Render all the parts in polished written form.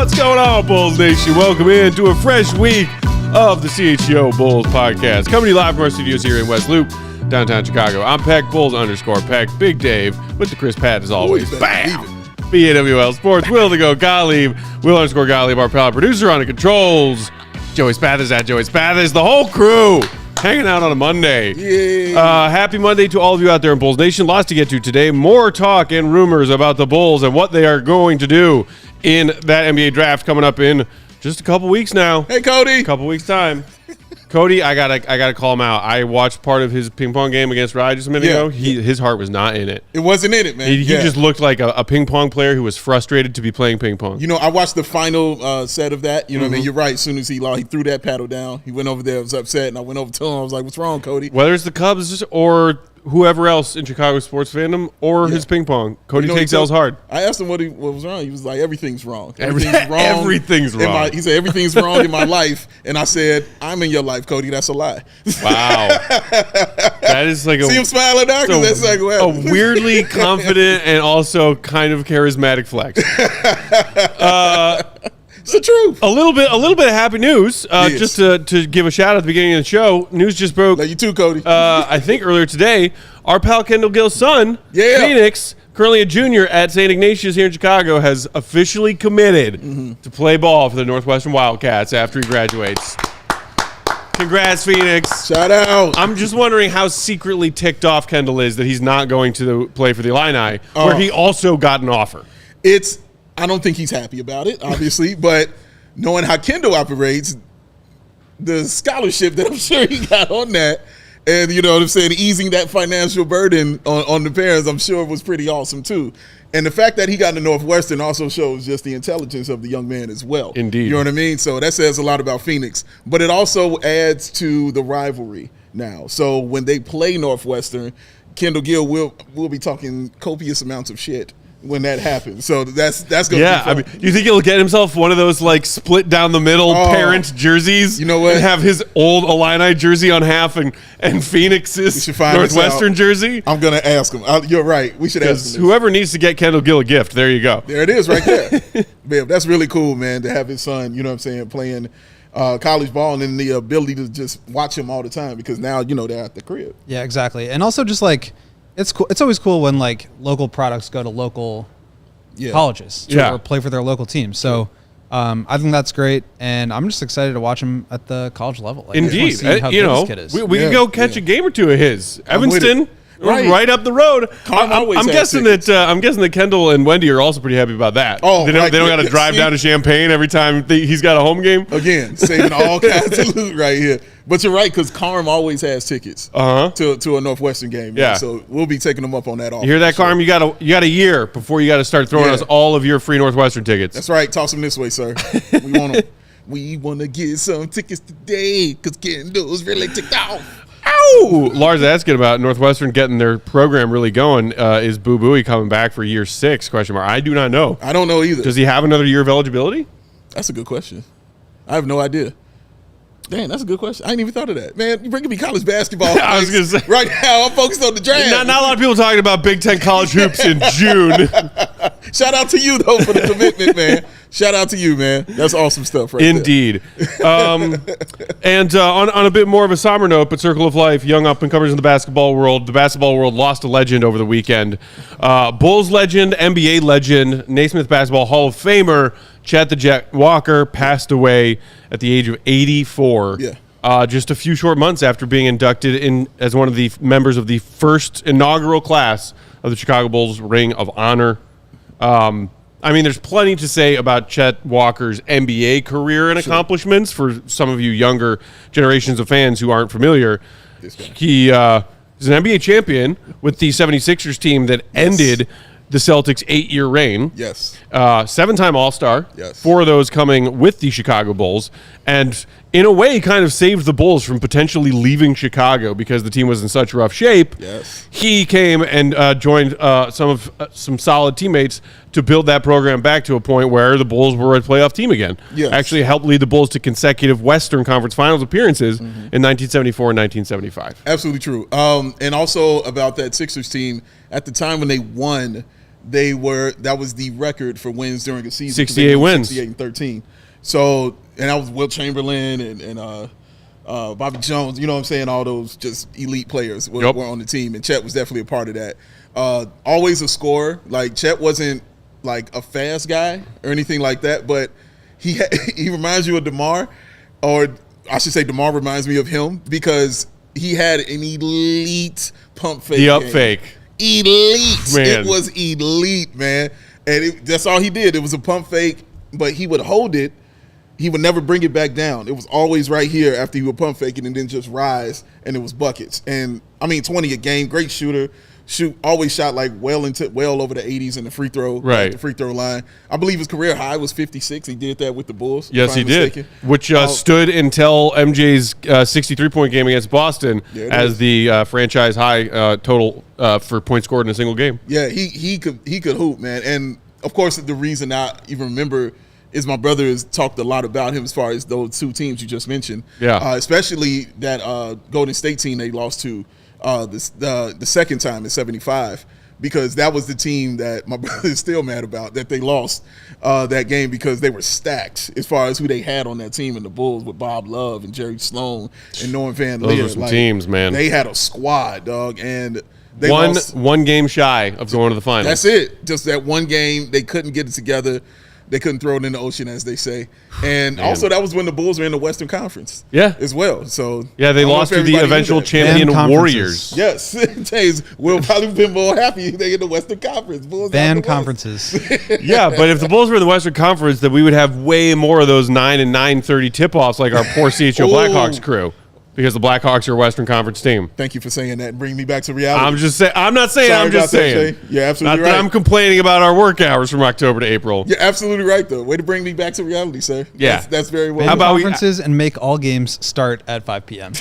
What's going on, Bulls Nation? Welcome in to a fresh week of the CHGO Bulls podcast. Coming to you live from our studios here in West Loop, downtown Chicago. I'm Peck, Bulls_Peck, Big Dave, with the Chris Pat as always. Bam! BAWL Sports, Will to go Gottlieb, Will_Gottlieb, our pal producer on the controls. Joey Spathers at Joey Spathers, the whole crew hanging out on a Monday. Yeah. Happy Monday to all of you out there in Bulls Nation. Lots to get to today. More talk and rumors about the Bulls and what they are going to do in that NBA draft coming up in just a couple weeks now. Hey, Cody. A couple weeks time. Cody, I gotta call him out. I watched part of his ping pong game against Rye just a minute ago. His heart was not in it. It wasn't in it, man. He just looked like a ping pong player who was frustrated to be playing ping pong. You know, I watched the final set of that. You know what I mean? You're right. As soon as he threw that paddle down, he went over there, was upset, and I went over to him. I was like, what's wrong, Cody? Whether it's the Cubs or whoever else in Chicago sports fandom or his ping pong, Cody takes L's hard. I asked him what was wrong. He was like, everything's wrong. Everything's wrong. Everything's wrong. He said, everything's wrong in my life. And I said, I'm in your life, Cody. That's a lie. Wow. That is like See him smiling now? Because that's like, well. A weirdly confident and also kind of charismatic flex. It's the truth. A little bit of happy news. Just to give a shout out at the beginning of the show. News just broke. Love you too, Cody. I think earlier today, our pal Kendall Gill's son, Phoenix, currently a junior at St. Ignatius here in Chicago, has officially committed to play ball for the Northwestern Wildcats after he graduates. Congrats, Phoenix. Shout out. I'm just wondering how secretly ticked off Kendall is that he's not going to play for the Illini, where he also got an offer. I don't think he's happy about it, obviously, but knowing how Kendall operates, the scholarship that I'm sure he got on that, and you know what I'm saying, easing that financial burden on the parents, I'm sure was pretty awesome too. And the fact that he got into Northwestern also shows just the intelligence of the young man as well. Indeed. You know what I mean? So that says a lot about Phoenix. But it also adds to the rivalry now. So when they play Northwestern, Kendall Gill will be talking copious amounts of shit when that happens. So that's going to be fun. I mean, you think he'll get himself one of those like split down the middle parent jerseys? You know what? And have his old Illini jersey on half and Phoenix's Northwestern jersey? I'm going to ask him. You're right. We should ask him. Whoever needs to get Kendall Gill a gift, there you go. There it is right there. Man, that's really cool, man, to have his son, you know what I'm saying, playing college ball and then the ability to just watch him all the time because now, you know, they're at the crib. Yeah, exactly. And also just like, it's cool. It's always cool when like local products go to local colleges to play for their local team. So I think that's great, and I'm just excited to watch him at the college level. Like, indeed, you know, kid is. we can go catch a game or two of his. Evanston, right up the road. I'm guessing that Kendall and Wendy are also pretty happy about that. Oh, they don't got to drive down to Champaign every time he's got a home game. Again, saving all kinds of loot right here. But you're right, because Carm always has tickets to a Northwestern game. Yeah. So we'll be taking them up on that offer. You hear that, Carm? You got a year before you got to start throwing us all of your free Northwestern tickets. That's right. Toss them this way, sir. We want them. We want to get some tickets today because Kendall's really ticked off. Ow! Lars asking about Northwestern getting their program really going. Is Boo Booey coming back for year 6? ? I do not know. I don't know either. Does he have another year of eligibility? That's a good question. I have no idea. Damn, that's a good question. I ain't even thought of that. Man, you're bringing me college basketball. I was going to say. Right now, I'm focused on the draft. Not a lot of people talking about Big Ten college hoops in June. Shout out to you, though, for the commitment, man. Shout out to you, man. That's awesome stuff right Indeed. And on a bit more of a somber note, but Circle of Life, young up-and-comers in the basketball world. The basketball world lost a legend over the weekend. Bulls legend, NBA legend, Naismith Basketball Hall of Famer, Chet the Jet Walker passed away at the age of 84. Yeah. Just a few short months after being inducted in as one of the members of the first inaugural class of the Chicago Bulls Ring of Honor. I mean, there's plenty to say about Chet Walker's NBA career and accomplishments for some of you younger generations of fans who aren't familiar. He is an NBA champion with the 76ers team that ended the Celtics' 8-year reign. Yes. 7-time All-Star. Yes. 4 of those coming with the Chicago Bulls. And in a way, kind of saved the Bulls from potentially leaving Chicago because the team was in such rough shape. Yes. He came and joined some solid teammates to build that program back to a point where the Bulls were a playoff team again. Yes. Actually helped lead the Bulls to consecutive Western Conference Finals appearances in 1974 and 1975. Absolutely true. And also about that Sixers team, at the time when they won, that was the record for wins during a season. 68 wins. 68 and 13. So, and that was Wilt Chamberlain and Bobby Jones, you know what I'm saying? All those just elite players were on the team, and Chet was definitely a part of that. Always a scorer. Like, Chet wasn't like a fast guy or anything like that, but he reminds you of DeMar, or I should say DeMar reminds me of him because he had an elite pump fake. The up game. fake. Elite. Man. It was elite, man. And that's all he did. It was a pump fake, but he would hold it. He would never bring it back down. It was always right here after he would pump fake it and then just rise, and it was buckets. And, I mean, 20 a game, great shooter. Always shot like well over the 80s in the free throw, the free throw line. I believe his career high was 56. He did that with the Bulls. Yes, he did, which stood until MJ's 63-point game against Boston as the franchise high total for points scored in a single game. Yeah, he could hoop, man. And of course, the reason I even remember is my brother has talked a lot about him as far as those 2 teams you just mentioned. Yeah, especially that Golden State team they lost to. The second time in 75, because that was the team that my brother is still mad about, that they lost that game because they were stacked as far as who they had on that team in the Bulls with Bob Love and Jerry Sloan and Norman Van Leer. Those were some teams, man. They had a squad, dog, and they lost one game shy of going to the finals. That's it. Just that one game, they couldn't get it together. They couldn't throw it in the ocean, as they say. And also, that was when the Bulls were in the Western Conference as well. So they lost to the eventual champion Warriors. Yes. James will probably have been more happy they in the Western Conference. Bulls conferences. Yeah, but if the Bulls were in the Western Conference, then we would have way more of those 9 and 9:30 tip-offs like our poor CHGO Blackhawks crew. Because the Blackhawks are a Western Conference team. Thank you for saying that and bringing me back to reality. I'm just saying. I'm not saying. I'm just saying. You're absolutely right. Not that I'm complaining about our work hours from October to April. You're absolutely right, though. Way to bring me back to reality, sir. Yeah, that's very well. How about conferences and make all games start at 5 p.m.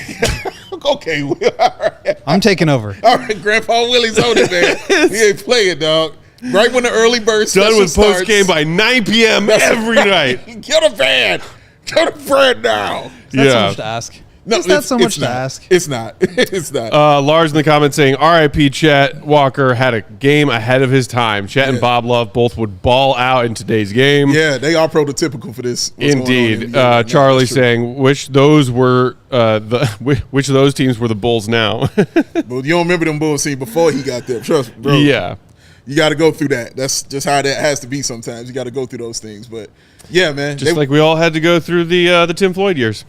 Okay, all right. I'm taking over. All right, Grandpa Willie's on it, man. He ain't playing, dog. Right when the early bird done with post game by 9 p.m. every night. Get a van. Get a van now. That's so much to ask. No, it's not so much to ask. It's not. It's not. Lars in the comments saying, R.I.P. Chet Walker had a game ahead of his time. Chet and Bob Love both would ball out in today's game. Yeah, they are prototypical for this. Indeed. Charlie saying, which of those teams were the Bulls now? Well, you don't remember them Bulls team before he got there. Trust me, bro. Yeah. You got to go through that. That's just how that has to be sometimes. You got to go through those things. But, yeah, man. Just like we all had to go through the Tim Floyd years.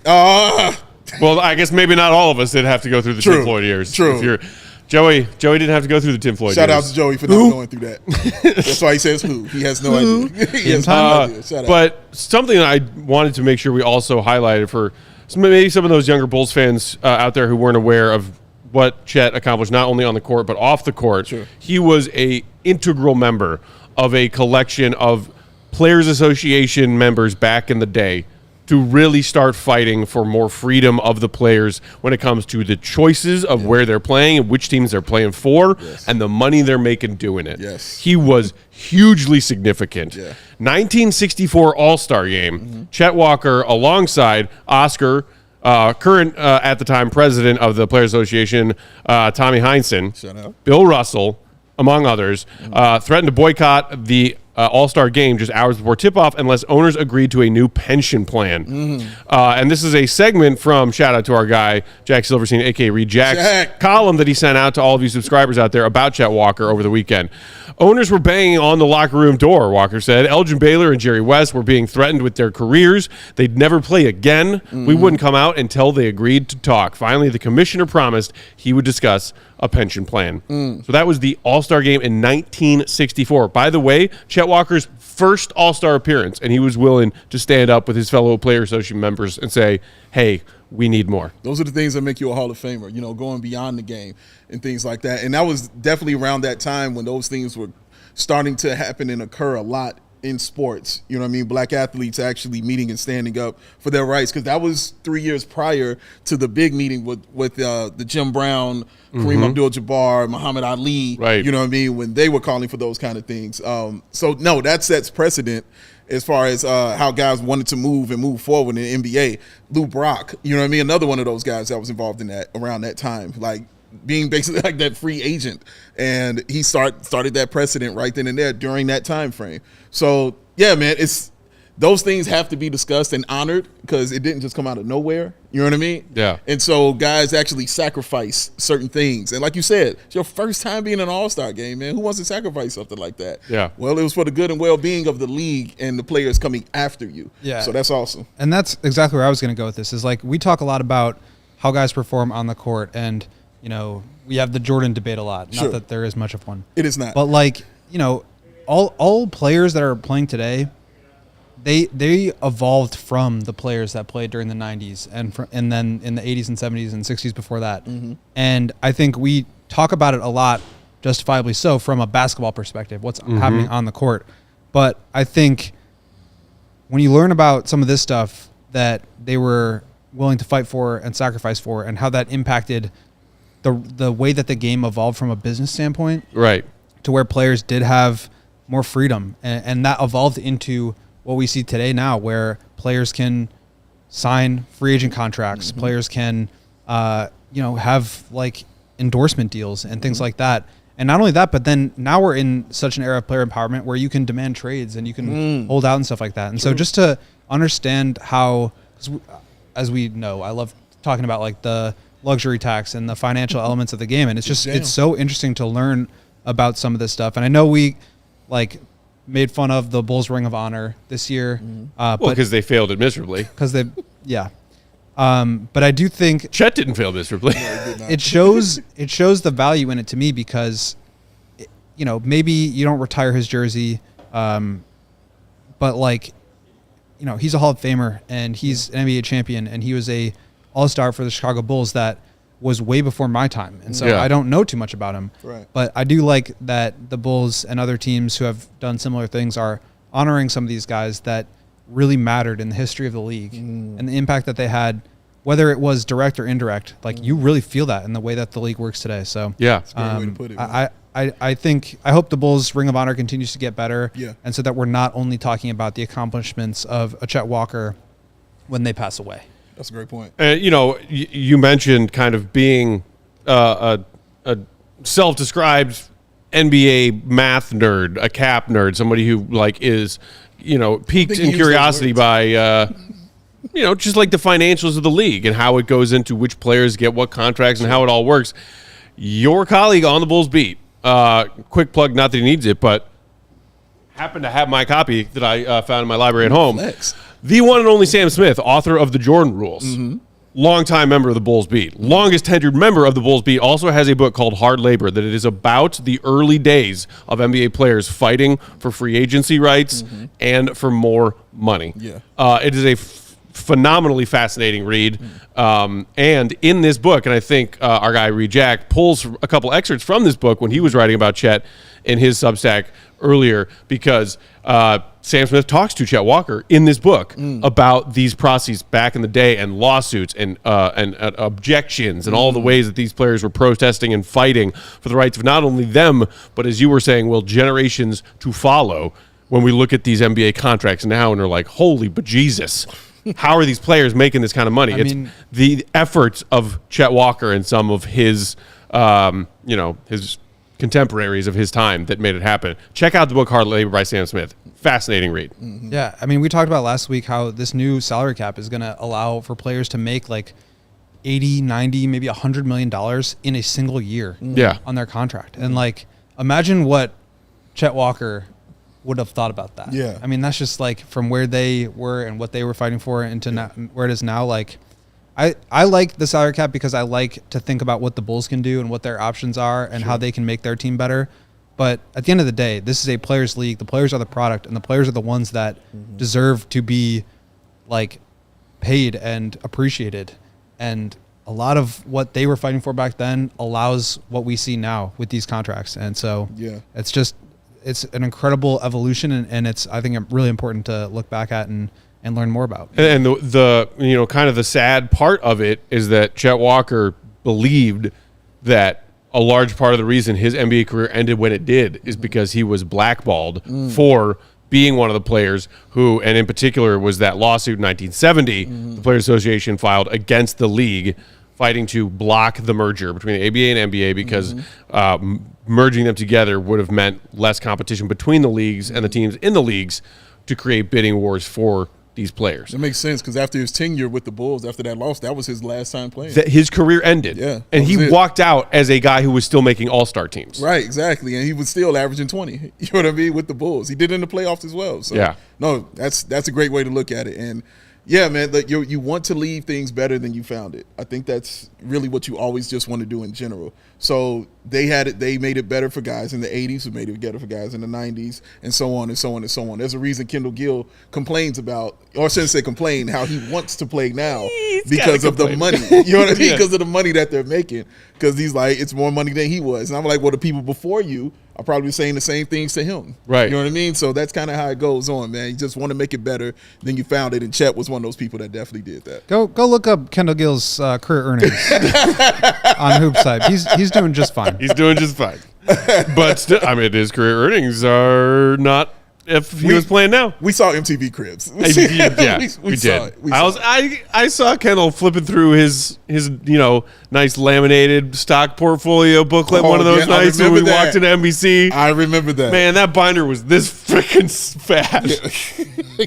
Well, I guess maybe not all of us did have to go through the Tim Floyd years. True. Joey didn't have to go through the Tim Floyd years. Shout out to Joey for not going through that. That's why he says who. He has no idea. He has no idea. Shout out. But something that I wanted to make sure we also highlighted for maybe some of those younger Bulls fans out there who weren't aware of what Chet accomplished not only on the court but off the court. Sure. He was an integral member of a collection of Players Association members back in the day to really start fighting for more freedom of the players when it comes to the choices of where they're playing and which teams they're playing for and the money they're making doing it. Yes. He was hugely significant. Yeah. 1964 All-Star Game, Chet Walker alongside Oscar, current at the time president of the Players Association, Tommy Heinsohn, Bill Russell, among others, threatened to boycott the All-Star game just hours before tip-off unless owners agreed to a new pension plan. And this is a segment from, shout out to our guy, Jack Silverstein, a.k.a. Reed Jack's column that he sent out to all of you subscribers out there about Chet Walker over the weekend. Owners were banging on the locker room door, Walker said. Elgin Baylor and Jerry West were being threatened with their careers. They'd never play again. We wouldn't come out until they agreed to talk. Finally, the commissioner promised he would discuss a pension plan. So that was the All-Star game in 1964. By the way, Chet Walker's first All-Star appearance, and he was willing to stand up with his fellow Player Association members and say, hey, we need more. Those are the things that make you a Hall of Famer, going beyond the game and things like that. And that was definitely around that time when those things were starting to happen and occur a lot in sports. You know what I mean? Black athletes actually meeting and standing up for their rights, because that was 3 years prior to the big meeting with the Jim Brown, Kareem Abdul-Jabbar, Muhammad Ali, right. You know what I mean, when they were calling for those kind of things. So, no, that sets precedent as far as how guys wanted to move forward in the NBA. Lou Brock, you know what I mean, another one of those guys that was involved in that around that time, like being basically like that free agent. And he started that precedent right then and there during that time frame. So, yeah, man, those things have to be discussed and honored, because it didn't just come out of nowhere. You know what I mean? Yeah. And so guys actually sacrifice certain things. And like you said, it's your first time being in an All-Star game, man. Who wants to sacrifice something like that? Yeah. Well, it was for the good and well-being of the league and the players coming after you. Yeah. So that's awesome. And that's exactly where I was going to go with this, is like we talk a lot about how guys perform on the court, and, we have the Jordan debate a lot. Sure. Not that there is much of one. It is not. But like, all players that are playing today, they evolved from the players that played during the 90s and then in the 80s and 70s and 60s before that. And I think we talk about it a lot, justifiably so, from a basketball perspective, what's happening on the court. But I think when you learn about some of this stuff that they were willing to fight for and sacrifice for, and how that impacted the way that the game evolved from a business standpoint, right, to where players did have more freedom, and that evolved into what we see today now, where players can sign free agent contracts, players can, have like endorsement deals and things like that. And not only that, but then now we're in such an era of player empowerment where you can demand trades and you can hold out and stuff like that. And so just to understand how, as we know, I love talking about like the luxury tax and the financial elements of the game. And it's so interesting to learn about some of this stuff. And I know we like made fun of the Bulls Ring of Honor this year. Because they failed it miserably. But I do think Chet didn't fail miserably. it shows the value in it to me, because, maybe you don't retire his jersey, but like, he's a Hall of Famer and he's an NBA champion, and he was a All-Star for the Chicago Bulls that was way before my time. And so I don't know too much about him. Right. But I do like that the Bulls and other teams who have done similar things are honoring some of these guys that really mattered in the history of the league and the impact that they had, whether it was direct or indirect. Like you really feel that in the way that the league works today. So yeah, that's a great way to put it. I hope the Bulls Ring of Honor continues to get better. Yeah. And so that we're not only talking about the accomplishments of a Chet Walker when they pass away. That's a great point. You mentioned kind of being a self-described NBA math nerd, a cap nerd, somebody who like is, piqued in curiosity by, just like the financials of the league and how it goes into which players get what contracts and how it all works. Your colleague on the Bulls beat, quick plug, not that he needs it, but happened to have my copy that I found in my library at home. Next. The one and only Sam Smith, author of the Jordan Rules, longtime member of the Bulls Beat, longest tenured member of the Bulls Beat, also has a book called Hard Labor that it is about the early days of NBA players fighting for free agency rights and for more money. Yeah. It is a phenomenally fascinating read. And in this book, and I think our guy Reed Jack pulls a couple excerpts from this book when he was writing about Chet in his Substack earlier, because Sam Smith talks to Chet Walker in this book about these processes back in the day and lawsuits and objections and all the ways that these players were protesting and fighting for the rights of not only them, but as you were saying, generations to follow. When we look at these NBA contracts now and are like, holy bejesus, how are these players making this kind of money? It's the efforts of Chet Walker and some of his, his contemporaries of his time that made it happen. Check out the book Hard Labor by Sam Smith. Fascinating read. Yeah, we talked about last week how this new salary cap is going to allow for players to make like 80, 90, maybe $100 million in a single year on their contract. And like, imagine what Chet Walker would have thought about that. Yeah. That's just like from where they were and what they were fighting for into now, where it is now. Like, I like the salary cap because I like to think about what the Bulls can do and what their options are and how they can make their team better. But at the end of the day, this is a players' league. The players are the product, and the players are the ones that deserve to be like paid and appreciated. And a lot of what they were fighting for back then allows what we see now with these contracts. And so it's an incredible evolution, and it's, I think, really important to look back at and learn more about. And the kind of the sad part of it is that Chet Walker believed that a large part of the reason his NBA career ended when it did is because he was blackballed for being one of the players who, and in particular, was that lawsuit in 1970, the Players Association filed against the league, fighting to block the merger between the ABA and NBA because merging them together would have meant less competition between the leagues and the teams in the leagues to create bidding wars for these players. That makes sense because after his tenure with the Bulls, after that loss, that was his last time playing. His career ended. Yeah. And he walked out as a guy who was still making all-star teams. Right, exactly. And he was still averaging 20, you know what I mean, with the Bulls. He did it in the playoffs as well. So, no, that's a great way to look at it. And, yeah, man, you want to leave things better than you found it. I think that's really what you always just want to do in general. So they made it better for guys in the 80s, who made it better for guys in the 90s, and so on and so on and so on. There's a reason Kendall Gill complains about, or I shouldn't say complain, how he wants to play now because of the money. You know what I mean? Because of the money that they're making. Because he's like, it's more money than he was. And I'm like, well, the people before you are probably saying the same things to him. Right. You know what I mean? So that's kind of how it goes on, man. You just want to make it better than you found it. And Chet was one of those people that definitely did that. Go look up Kendall Gill's career earnings on Hoopside. He's doing just fine. He's doing just fine. But still, I mean, his career earnings are not if he was playing now. We saw MTV Cribs. We did. I saw Kendall flipping through his nice laminated stock portfolio booklet one of those nights when we walked into NBC. I remember that. Man, that binder was this freaking fat.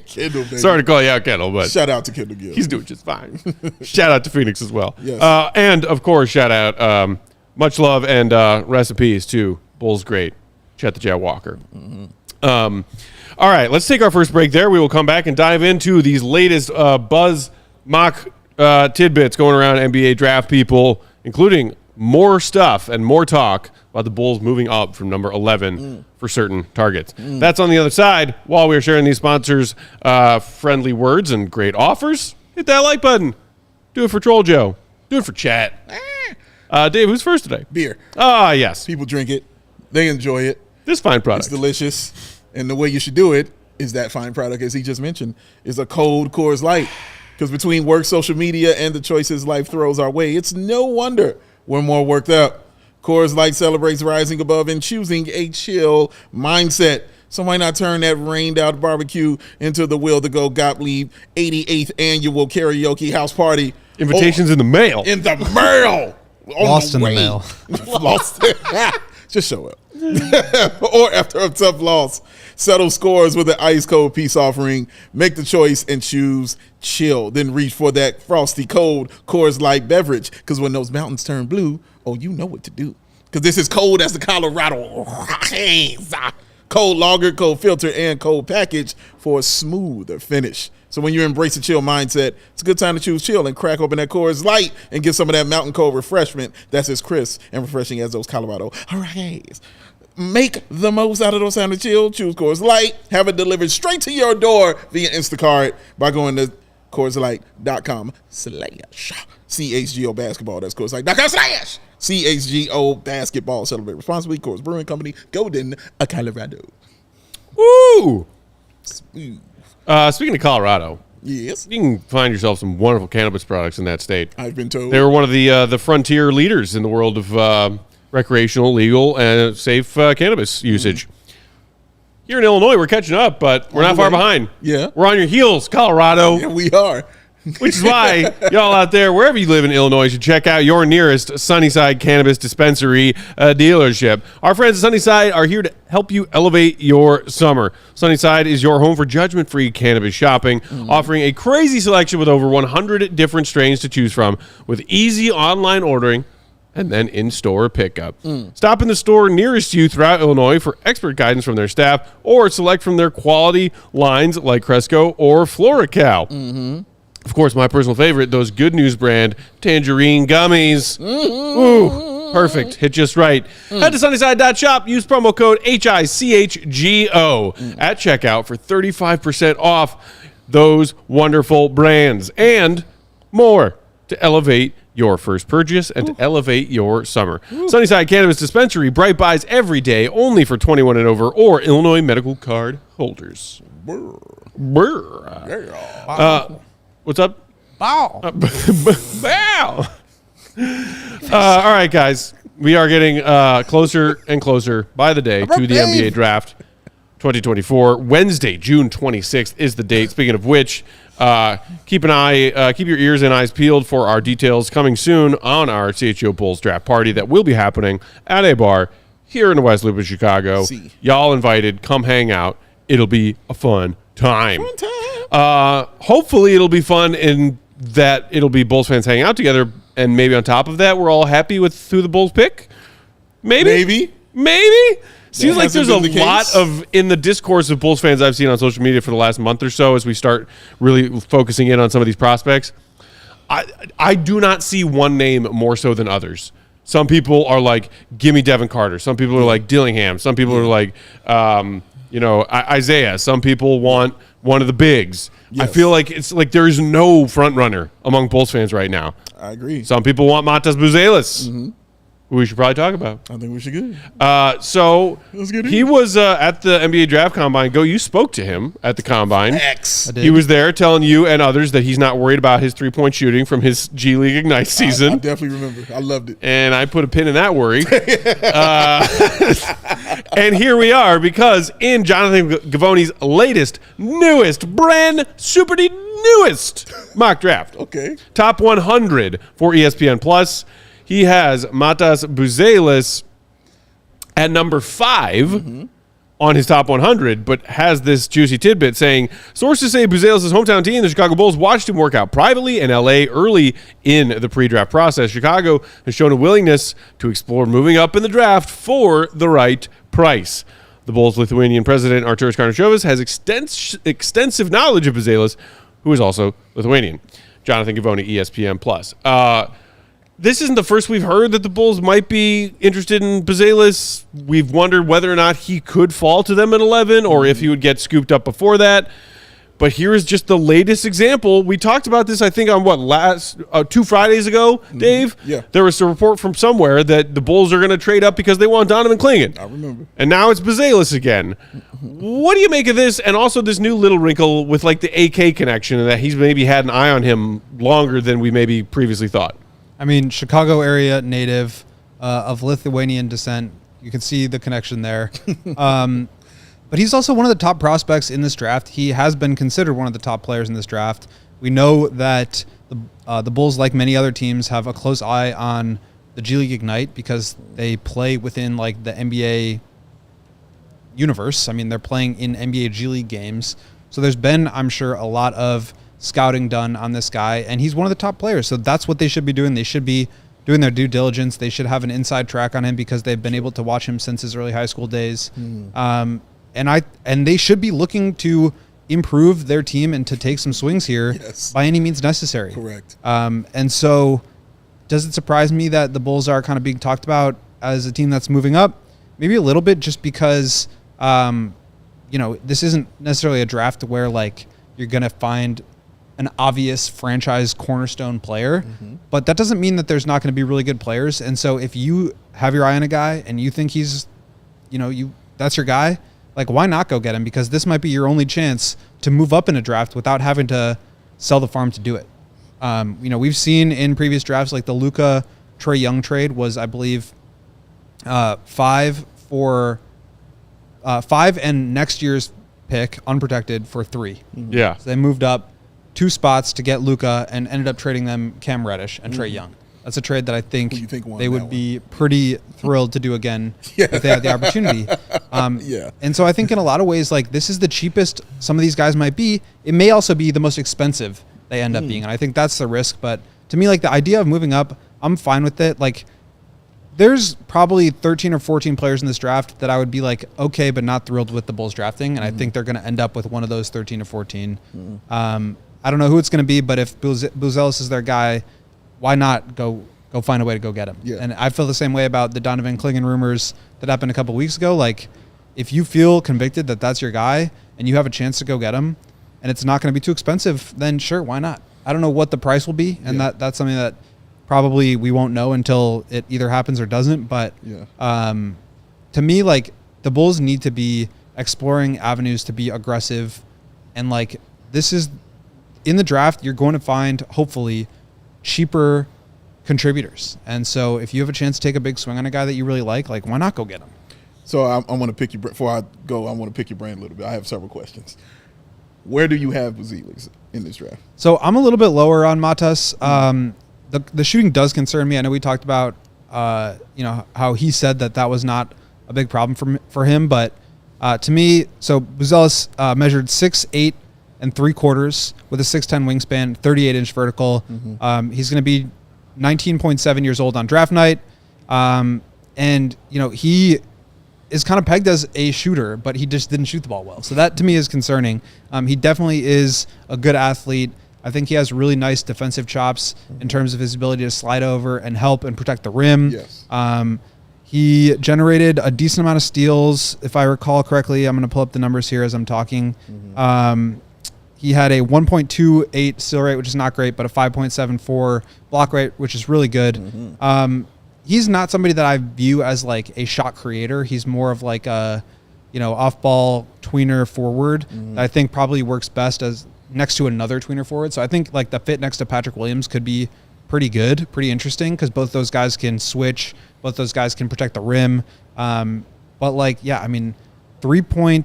Kendall, baby. Sorry to call you out, Kendall, but shout out to Kendall Gill. He's doing just fine. Shout out to Phoenix as well. Yes. And of course, shout out much love and recipes to Bulls great Chet the Jet Walker. All right, let's take our first break there. We will come back and dive into these latest buzz mock tidbits going around NBA draft people, including more stuff and more talk about the Bulls moving up from number 11 for certain targets. That's on the other side. While we're sharing these sponsors' friendly words and great offers, hit that like button. Do it for Troll Joe. Do it for Chet. Dave, who's first today? Beer. Ah, yes. People drink it. They enjoy it. This fine product. It's delicious. And the way you should do it is that fine product, as he just mentioned, is a cold Coors Light. Because between work, social media, and the choices life throws our way, it's no wonder we're more worked up. Coors Light celebrates rising above and choosing a chill mindset. So why not turn that rained-out barbecue into the Will to Go Gottlieb 88th Annual Karaoke House Party? Invitations in the mail. In the mail! Lost in the mail. Lost. Just show up. Or after a tough loss, settle scores with an ice-cold peace offering. Make the choice and choose chill. Then reach for that frosty, cold Coors Light beverage. Because when those mountains turn blue, you know what to do. Because this is cold as the Colorado. Cold lager, cold filter, and cold package for a smoother finish. So when you embrace a chill mindset, it's a good time to choose chill and crack open that Coors Light and get some of that mountain cold refreshment that's as crisp and refreshing as those Colorado. All right. Make the most out of those time to chill. Choose Coors Light. Have it delivered straight to your door via Instacart by going to CoorsLight.com/CHGO basketball. That's CoorsLight.com/CHGO basketball. Celebrate responsibly. Coors Brewing Company, Golden, Colorado. Woo! Speaking of Colorado, yes, you can find yourself some wonderful cannabis products in that state. I've been told. They were one of the frontier leaders in the world of recreational, legal, and safe cannabis usage. Here in Illinois, we're catching up, but we're not far behind. Yeah. We're on your heels, Colorado. Yeah, we are. Which is why y'all out there, wherever you live in Illinois, should check out your nearest Sunnyside Cannabis Dispensary dealership. Our friends at Sunnyside are here to help you elevate your summer. Sunnyside is your home for judgment-free cannabis shopping, offering a crazy selection with over 100 different strains to choose from, with easy online ordering and then in-store pickup. Stop in the store nearest you throughout Illinois for expert guidance from their staff, or select from their quality lines like Cresco or FloraCal. Of course, my personal favorite, those Good News brand tangerine gummies. Ooh, Perfect. Hit just right. Head to sunnyside.shop. Use promo code HICHGO at checkout for 35% off those wonderful brands and more to elevate your first purchase and to elevate your summer. Sunnyside Cannabis Dispensary. Bright buys every day, only for 21 and over or Illinois medical card holders. Brr. What's up? Bow. Bow. All right, guys. We are getting closer and closer by the day to the NBA Draft 2024. Wednesday, June 26th is the date. Speaking of which, keep your ears and eyes peeled for our details coming soon on our CHGO Bulls Draft Party that will be happening at a bar here in the West Loop of Chicago. Y'all invited. Come hang out. It'll be a fun time. Hopefully it'll be fun in that it'll be Bulls fans hanging out together, and maybe on top of that, we're all happy with who the Bulls pick. Maybe. Seems like there's a lot of, in the discourse of Bulls fans I've seen on social media for the last month or so as we start really focusing in on some of these prospects. I do not see one name more so than others. Some people are like, give me Devin Carter. Some people are like Dillingham. Some people are like, Isaiah. Some people want one of the bigs. Yes. I feel like it's like there's no front runner among Bulls fans right now. I agree. Some people want Matas Buzelis, who we should probably talk about. I think we should get So he was at the NBA Draft Combine. You spoke to him at the Combine. He was there telling you and others that he's not worried about his three-point shooting from his G League Ignite season. I definitely remember. I loved it. And I put a pin in that worry. And here we are because in Jonathan Givony's latest, newest, newest mock draft. Okay. Top 100 for ESPN Plus. He has Matas Buzelis at number 5 on his top 100, but has this juicy tidbit saying, sources say Buzelis' hometown team, the Chicago Bulls, watched him work out privately in L.A. early in the pre-draft process. Chicago has shown a willingness to explore moving up in the draft for the right price. The Bulls' Lithuanian president, Arturas Karnisovas, has extensive knowledge of Buzelis, who is also Lithuanian. Jonathan Givony, ESPN Plus. This isn't the first we've heard that the Bulls might be interested in Buzelis. We've wondered whether or not he could fall to them at 11 or if he would get scooped up before that. But here is just the latest example. We talked about this, I think, on 2 Fridays ago, Dave? Yeah. There was a report from somewhere that the Bulls are going to trade up because they want Donovan Clingan. I remember. And now it's Buzelis again. What do you make of this? And also this new little wrinkle with like the AK connection and that he's maybe had an eye on him longer than we maybe previously thought. I mean, Chicago area native of Lithuanian descent. You can see the connection there. But he's also one of the top prospects in this draft. He has been considered one of the top players in this draft. We know that the Bulls, like many other teams, have a close eye on the G League Ignite because they play within like the NBA universe. I mean, they're playing in NBA G League games. So there's been, I'm sure, a lot of scouting done on this guy, and he's one of the top players. So that's what they should be doing. They should be doing their due diligence. They should have an inside track on him because they've been able to watch him since his early high school days. And they should be looking to improve their team and to take some swings here by any means necessary. Correct. And so does it surprise me that the Bulls are kind of being talked about as a team that's moving up? Maybe a little bit, just because this isn't necessarily a draft where like you're going to find an obvious franchise cornerstone player, but that doesn't mean that there's not going to be really good players. And so if you have your eye on a guy and you think he's, that's your guy, like why not go get him? Because this might be your only chance to move up in a draft without having to sell the farm to do it. We've seen in previous drafts, like the Luka Trae Young trade was, I believe, 5 and next year's pick unprotected for 3. Yeah. So they moved up 2 spots to get Luka and ended up trading them Cam Reddish and Trae Young. That's a trade that I think they would be pretty thrilled to do again if they had the opportunity. And so I think in a lot of ways, like this is the cheapest some of these guys might be. It may also be the most expensive they end up being. And I think that's the risk. But to me, like the idea of moving up, I'm fine with it. Like there's probably 13 or 14 players in this draft that I would be like, okay, but not thrilled with the Bulls drafting. And I think they're going to end up with one of those 13 or 14. I don't know who it's going to be, but if Buzelis is their guy, why not go go find a way to go get him. Yeah. And I feel the same way about the Donovan Clingan rumors that happened a couple weeks ago. Like, if you feel convicted that that's your guy and you have a chance to go get him and it's not going to be too expensive, then sure, why not? I don't know what the price will be, and that's something that probably we won't know until it either happens or doesn't. But to me, like, the Bulls need to be exploring avenues to be aggressive. And, like, this is in the draft, you're going to find, hopefully, cheaper contributors. And so if you have a chance to take a big swing on a guy that you really like, why not go get him? So I want to pick your, before I go, I want to pick your brain a little bit. I have several questions. Where do you have Buzelis in this draft? So I'm a little bit lower on Matas. The shooting does concern me. I know we talked about, how he said that was not a big problem for him. But to me, so Buzelis measured 6'8" and 3/4 with a 6'10" wingspan, 38-inch vertical. He's going to be 19.7 years old on draft night. And, he is kind of pegged as a shooter, but he just didn't shoot the ball well. So that to me is concerning. He definitely is a good athlete. I think he has really nice defensive chops in terms of his ability to slide over and help and protect the rim. Yes. He generated a decent amount of steals, if I recall correctly. I'm going to pull up the numbers here as I'm talking. He had a 1.28 steal rate, which is not great, but a 5.74 block rate, which is really good. He's not somebody that I view as like a shot creator. He's more of like a, off-ball tweener forward that I think probably works best as next to another tweener forward. So I think like the fit next to Patrick Williams could be pretty good, pretty interesting, because both those guys can switch, both those guys can protect the rim. But 3-point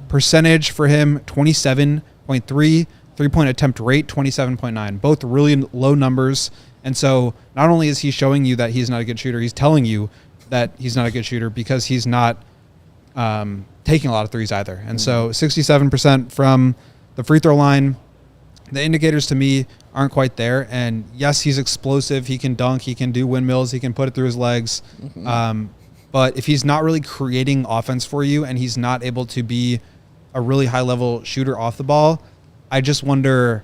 percentage for him, 27.3, 3-point attempt rate, 27.9, both really low numbers. And so not only is he showing you that he's not a good shooter, he's telling you that he's not a good shooter because he's not taking a lot of threes either. And so 67% from the free throw line, the indicators to me aren't quite there. And yes, he's explosive. He can dunk. He can do windmills. He can put it through his legs. But if he's not really creating offense for you and he's not able to be a really high-level shooter off the ball, I just wonder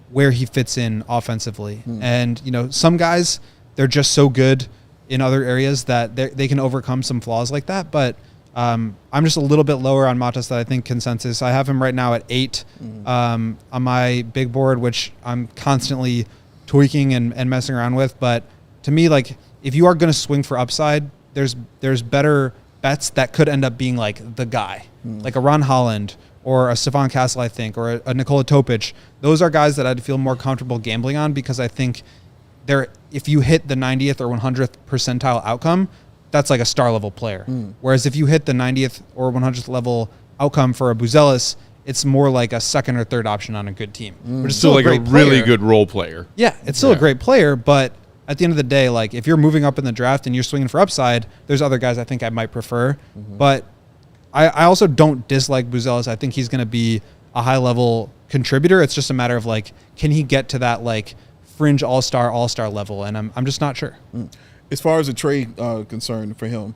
where he fits in offensively. And, some guys, they're just so good in other areas that they can overcome some flaws like that. But I'm just a little bit lower on Matas than I think consensus. I have him right now at 8 on my big board, which I'm constantly tweaking and messing around with. But to me, like, if you are going to swing for upside, there's better bets that could end up being like the guy, like a Ron Holland or a Stephon Castle, I think, or a Nikola Topic. Those are guys that I'd feel more comfortable gambling on because I think if you hit the 90th or 100th percentile outcome, that's like a star level player. Whereas if you hit the 90th or 100th level outcome for a Buzelis, it's more like a second or third option on a good team. Which is still like a really player. good role player. Yeah, it's still a great player, but at the end of the day, like, if you're moving up in the draft and you're swinging for upside, there's other guys I think I might prefer. But I also don't dislike Buzelis. I think he's going to be a high-level contributor. It's just a matter of, like, can he get to that, like, fringe all-star level? And I'm just not sure. As far as the trade concern for him,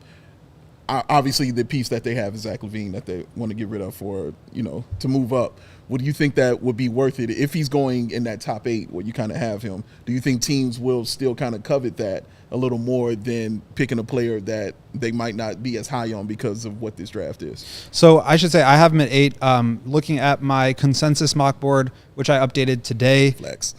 obviously the piece that they have is Zach LaVine that they want to get rid of for, to move up. Would you think that would be worth it if he's going in that top 8 where you kind of have him? Do you think teams will still kind of covet that a little more than picking a player that they might not be as high on because of what this draft is? So I should say I have him at 8. Looking at my consensus mock board, which I updated today, Flex.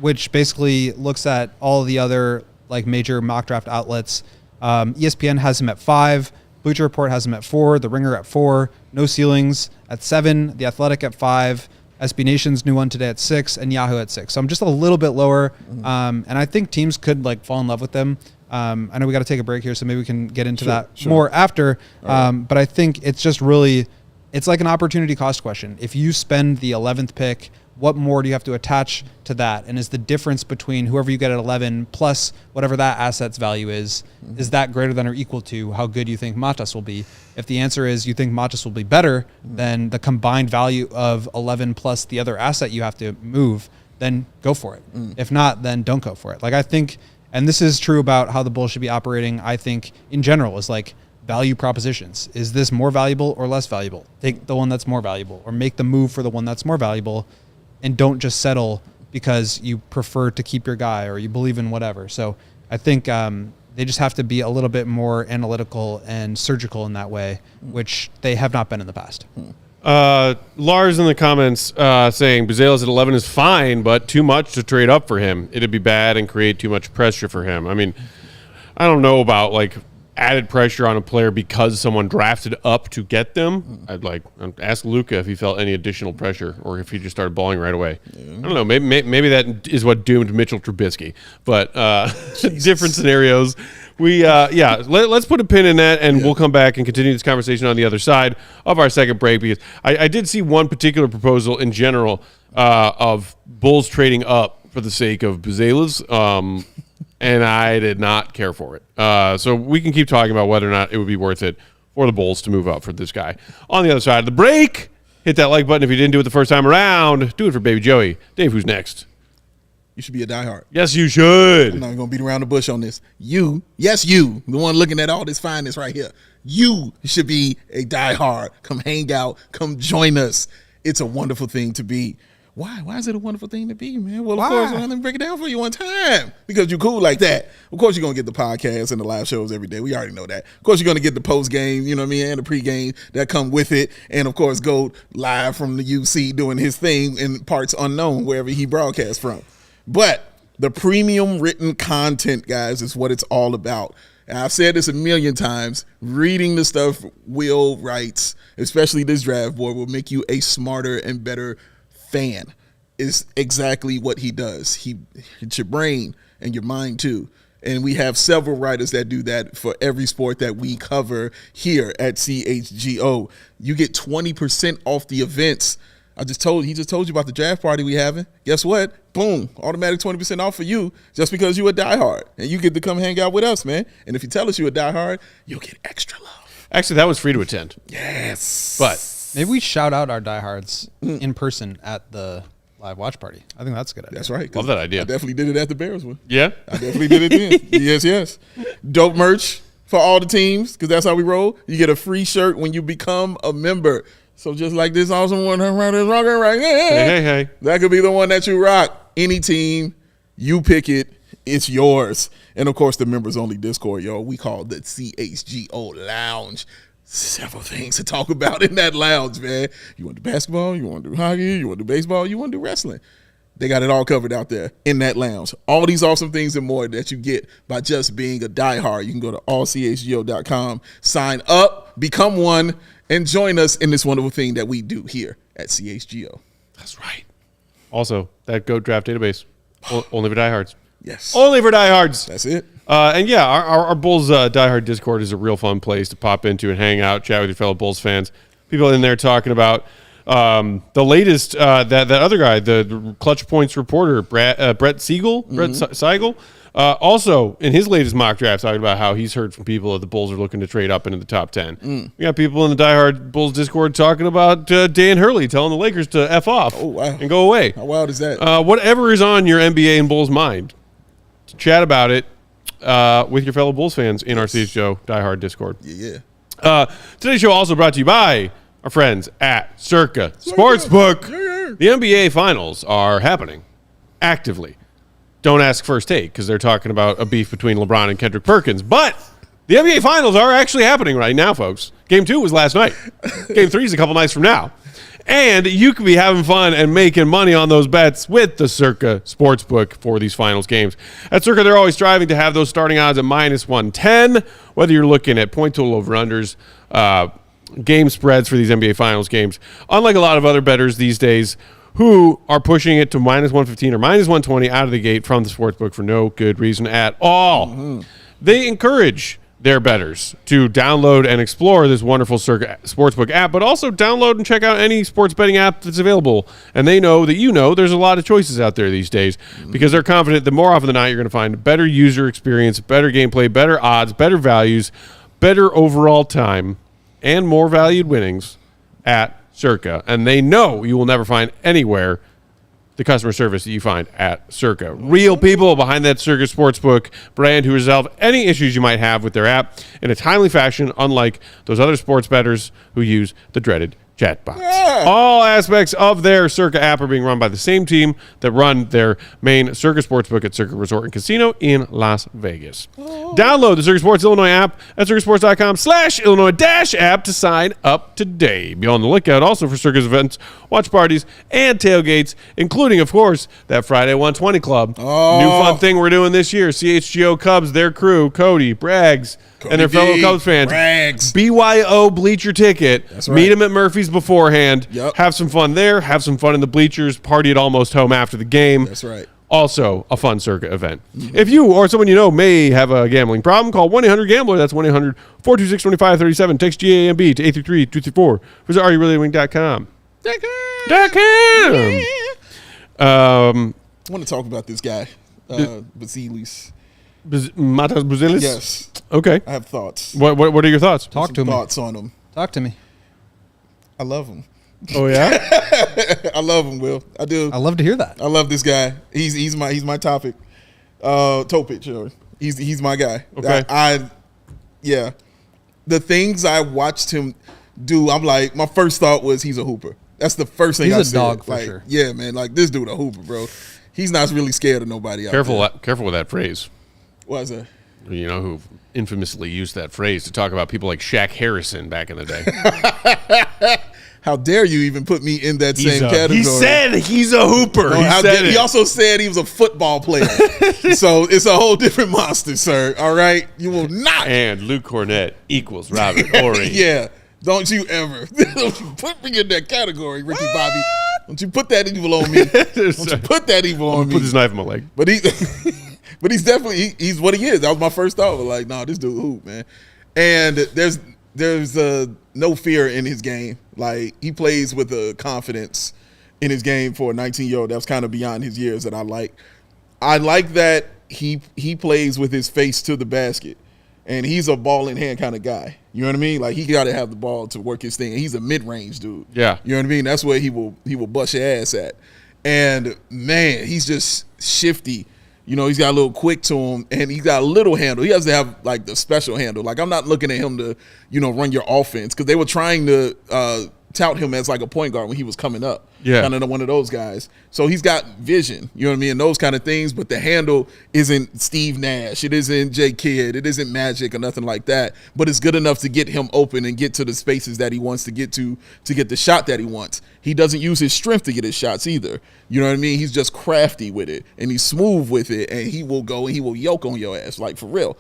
which basically looks at all the other like major mock draft outlets. ESPN has him at 5. Bleacher Report has him at 4. The Ringer at 4. No Ceilings at 7. The Athletic at 5. SB Nation's new one today at 6, and Yahoo at 6. So I'm just a little bit lower, and I think teams could like fall in love with them. I know we got to take a break here, so maybe we can get into that more after. But I think it's just really, it's like an opportunity cost question. If you spend the 11th pick, what more do you have to attach to that? And is the difference between whoever you get at 11 plus whatever that asset's value is that greater than or equal to how good you think Matas will be? If the answer is you think Matas will be better than the combined value of 11 plus the other asset you have to move, then go for it. If not, then don't go for it. Like, I think, and this is true about how the Bulls should be operating, I think in general, is like value propositions. Is this more valuable or less valuable? Take the one that's more valuable, or make the move for the one that's more valuable. And don't just settle because you prefer to keep your guy or you believe in whatever. So I think they just have to be a little bit more analytical and surgical in that way, which they have not been in the past. Lars in the comments saying Buzelis at 11 is fine, but too much to trade up for him. It'd be bad and create too much pressure for him. I mean, I don't know about like added pressure on a player because someone drafted up to get them. I'd ask Luka if he felt any additional pressure or if he just started balling right away. Yeah. I don't know. Maybe that is what doomed Mitchell Trubisky. But different scenarios. Let's put a pin in that, and we'll come back and continue this conversation on the other side of our second break, because I did see one particular proposal in general of Bulls trading up for the sake of Buzelis. And I did not care for it. So we can keep talking about whether or not it would be worth it for the Bulls to move up for this guy. On the other side of the break, hit that like button if you didn't do it the first time around. Do it for Baby Joey. Dave, who's next? You should be a diehard. Yes, you should. I'm not going to beat around the bush on this. You, the one looking at all this fineness right here. You should be a diehard. Come hang out. Come join us. It's a wonderful thing to be. Why? Why is it a wonderful thing to be, man? Well, of course, let me break it down for you one time. Because you're cool like that. Of course, you're going to get the podcast and the live shows every day. We already know that. Of course, you're going to get the post-game, you know what I mean, and the pre-game that come with it. And, of course, go live from the UC doing his thing in parts unknown, wherever he broadcasts from. But the premium written content, guys, is what it's all about. And I've said this a million times. Reading the stuff Will writes, especially this draft board, will make you a smarter and better fan. Is exactly what he does. He hits your brain and your mind too. And we have several writers that do that for every sport that we cover here at CHGO. You get 20% off the events. He just told you about the draft party we having. Guess what? Boom, automatic 20% off for you just because you a diehard. And you get to come hang out with us, man. And if you tell us you a diehard, you'll get extra love. Actually, that was free to attend. Yes. But maybe we shout out our diehards in person at the live watch party. I think that's a good idea. That's right. Love that idea. I definitely did it at the Bears one. Yeah? I definitely did it then. Yes. Dope merch for all the teams, because that's how we roll. You get a free shirt when you become a member. So just like this awesome one around is rocking right here. Hey. That could be the one that you rock. Any team, you pick it. It's yours. And, of course, the members-only Discord, y'all, we call the CHGO Lounge. Several things to talk about in that lounge, man. You want to do basketball, you want to do hockey, you want to do baseball, you want to do wrestling. They got it all covered out there in that lounge. All these awesome things and more that you get by just being a diehard. You can go to allchgo.com, sign up, become one, and join us in this wonderful thing that we do here at CHGO. That's right. Also, that GOAT draft database, only for diehards. Yes. Only for diehards. That's it. And yeah, our Bulls diehard Discord is a real fun place to pop into and hang out, chat with your fellow Bulls fans. People in there talking about the latest, that other guy, the Clutch Points reporter, Brett Siegel, Brett Siegel, also in his latest mock draft talking about how he's heard from people that the Bulls are looking to trade up into the top 10. We got people in the diehard Bulls Discord talking about Dan Hurley telling the Lakers to F off and go away. How wild is that? Whatever is on your NBA and Bulls mind, chat about it with your fellow Bulls fans in our CHGO diehard Discord. Yeah. Today's show also brought to you by our friends at Circa Sportsbook. Yeah. The NBA Finals are happening actively. Don't ask First Take because they're talking about a beef between LeBron and Kendrick Perkins. But the NBA Finals are actually happening right now, folks. Game 2 was last night. Game 3 is a couple nights from now. And you could be having fun and making money on those bets with the Circa Sportsbook for these finals games. At Circa, they're always striving to have those starting odds at minus 110, whether you're looking at point total over-unders, game spreads for these NBA Finals games. Unlike a lot of other bettors these days who are pushing it to minus 115 or minus 120 out of the gate from the sportsbook for no good reason at all. They encourage their bettors to download and explore this wonderful Circa Sportsbook app, but also download and check out any sports betting app that's available. And they know that there's a lot of choices out there these days because they're confident that more often than not you're going to find better user experience, better gameplay, better odds, better values, better overall time, and more valued winnings at Circa. And they know you will never find anywhere the customer service that you find at Circa. Real people behind that Circa Sportsbook brand who resolve any issues you might have with their app in a timely fashion, unlike those other sports bettors who use the dreaded chat bots. Yeah. All aspects of their Circa app are being run by the same team that run their main Circa Sportsbook at Circa Resort and Casino in Las Vegas. Download the Circa Sports Illinois app at circasports.com/Illinois-app to sign up today. Be on the lookout also for Circa's events, watch parties, and tailgates, including, of course, that Friday 120 Club. New fun thing we're doing this year. CHGO Cubs, their crew, Cody, Braggs, and their fellow Cubs fans. Braggs. BYO bleacher ticket. That's right. Meet them at Murphy's beforehand. Yep. Have some fun there. Have some fun in the bleachers. Party at Almost Home after the game. That's right. Also, a fun Circa event. Mm-hmm. If you or someone you know may have a gambling problem, call 1-800-GAMBLER. That's 1-800-426-2537. Text GAMB to 833-234. Visit areyourreallyWing.com. I want to talk about this guy, Buzelis. Matas Buzelis? Yes. Okay. I have thoughts. What are your thoughts? Talk to me. Thoughts on him. Talk to me. I love him. Oh, yeah? I love him, Will. I do. I love to hear that. I love this guy. He's my topic. Topic, sure. He's my guy. Okay. Yeah. The things I watched him do, I'm like, my first thought was he's a hooper. That's the first thing I said. He's a dog for sure. Yeah, man. Like, this dude a hooper, bro. He's not really scared of nobody out there. Careful with that phrase. Why is that? You know who infamously used that phrase to talk about people like Shaq Harrison back in the day. How dare you even put me in that same category? He said he's a hooper. He also said he was a football player. So it's a whole different monster, sir. All right? You will not. And Luke Cornett equals Robert Horry. Yeah. Don't you ever. Don't you put me in that category, Ricky Bobby. Don't you put that evil on me. Don't you put that evil on me. Put this knife in my leg. But he's definitely he's what he is. That was my first thought. Like, nah, this dude hoop, man. And there's no fear in his game. Like, he plays with a confidence in his game for a 19-year-old that's kind of beyond his years that I like. I like that he plays with his face to the basket, and he's a ball in hand kind of guy. You know what I mean? Like, he got to have the ball to work his thing. And he's a mid-range dude. Yeah. You know what I mean? That's where he will bust your ass at. And, man, he's just shifty. You know, he's got a little quick to him, and he's got a little handle. He has to have, like, the special handle. Like, I'm not looking at him to, run your offense, because they were trying to tout him as, like, a point guard when he was coming up. Yeah. Kind of one of those guys. So he's got vision, you know what I mean, and those kind of things, but the handle isn't Steve Nash. It isn't J. Kidd. It isn't Magic or nothing like that, but it's good enough to get him open and get to the spaces that he wants to get the shot that he wants. He doesn't use his strength to get his shots either. You know what I mean? He's just crafty with it, and he's smooth with it, and he will go and he will yoke on your ass, like, for real.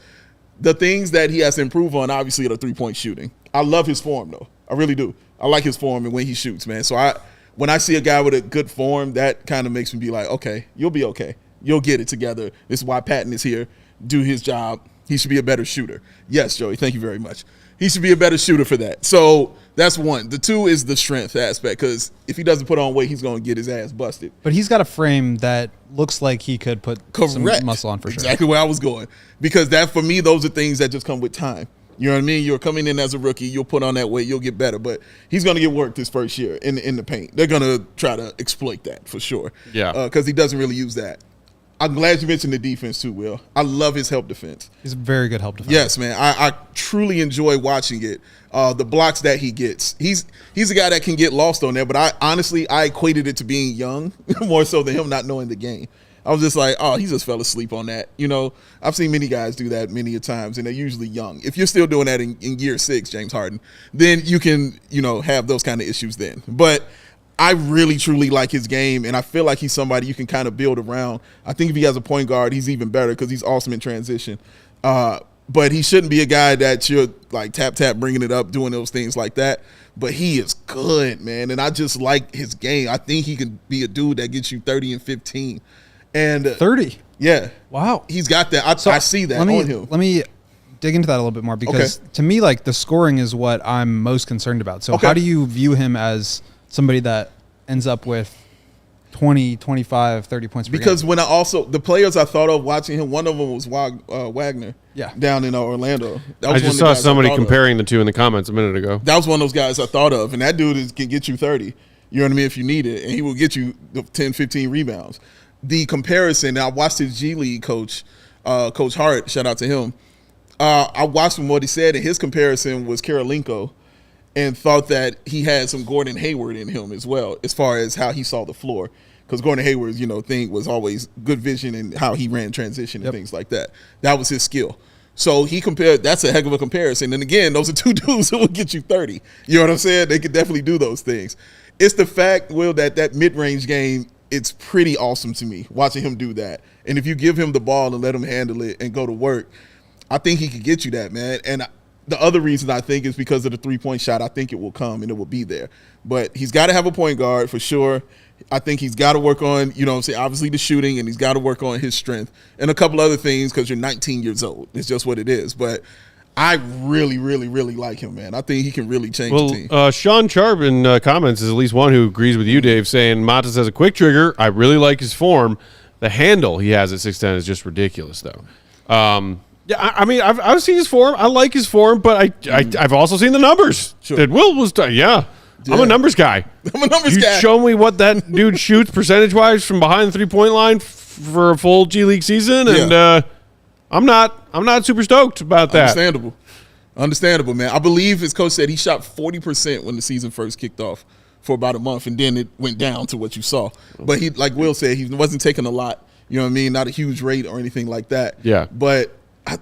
The things that he has to improve on, obviously, are the three-point shooting. I love his form, though. I really do. I like his form and when he shoots, man. So when I see a guy with a good form, that kind of makes me be like, okay, you'll be okay. You'll get it together. This is why Patton is here. Do his job. He should be a better shooter. Yes, Joey, thank you very much. He should be a better shooter for that. So that's one. The two is the strength aspect, because if he doesn't put on weight, he's going to get his ass busted. But he's got a frame that looks like he could put some muscle on for sure. Exactly where I was going. Because that, for me, those are things that just come with time. You know what I mean? You're coming in as a rookie. You'll put on that weight. You'll get better. But he's going to get worked this first year in the paint. They're going to try to exploit that for sure. Yeah. Because he doesn't really use that. I'm glad you mentioned the defense too, Will. I love his help defense. He's a very good help defense. Yes, man. I truly enjoy watching it. The blocks that he gets. He's a guy that can get lost on there. But I equated it to being young more so than him not knowing the game. I was just like, oh, he just fell asleep on that. I've seen many guys do that many a times, and they're usually young. If you're still doing that in year 6, James Harden, then you can, have those kind of issues then. But I really, truly like his game, and I feel like he's somebody you can kind of build around. I think if he has a point guard, he's even better because he's awesome in transition. But he shouldn't be a guy that you're like tap, bringing it up, doing those things like that. But he is good, man, and I just like his game. I think he can be a dude that gets you 30 and 15. And 30. Yeah. Wow. He's got that. I see that on him. Let me dig into that a little bit more, because to me, like, the scoring is what I'm most concerned about. So how do you view him as somebody that ends up with 20, 25, 30 points per game? Because when the players I thought of watching him, one of them was Wagner down in Orlando. I just saw somebody comparing the two in the comments a minute ago. That was one of those guys I thought of, and that dude can get you 30. You know what I mean? If you need it, and he will get you 10, 15 rebounds. The comparison, I watched his G League coach, Coach Hart, shout out to him. I watched him what he said, and his comparison was Karolinko. and thought that he had some Gordon Hayward in him as well, as far as how he saw the floor. Because Gordon Hayward's, thing was always good vision and how he ran transition and things like that. That was his skill. So he compared, that's a heck of a comparison. And again, those are two dudes that will get you 30. You know what I'm saying? They could definitely do those things. It's the fact, Will, that mid-range game, it's pretty awesome to me, watching him do that. And if you give him the ball and let him handle it and go to work, I think he could get you that, man. And the other reason I think is because of the three-point shot. I think it will come and it will be there. But he's got to have a point guard for sure. I think he's got to work on, obviously the shooting, and he's got to work on his strength and a couple other things because you're 19 years old. It's just what it is. But I really, really, really like him, man. I think he can really change the team. Sean Sharp in comments is at least one who agrees with you, Dave, saying Matas has a quick trigger. I really like his form. The handle he has at 6'10" is just ridiculous, though. I've seen his form. I like his form, but I've also seen the numbers. Sure. That Will was yeah. I'm a numbers guy. You show me what that dude shoots percentage-wise from behind the three-point line for a full G League season, and I'm not super stoked about that. Understandable, man. I believe his coach said he shot 40% when the season first kicked off for about a month, and then it went down to what you saw. But he, like Will said, he wasn't taking a lot. You know what I mean? Not a huge rate or anything like that. Yeah. But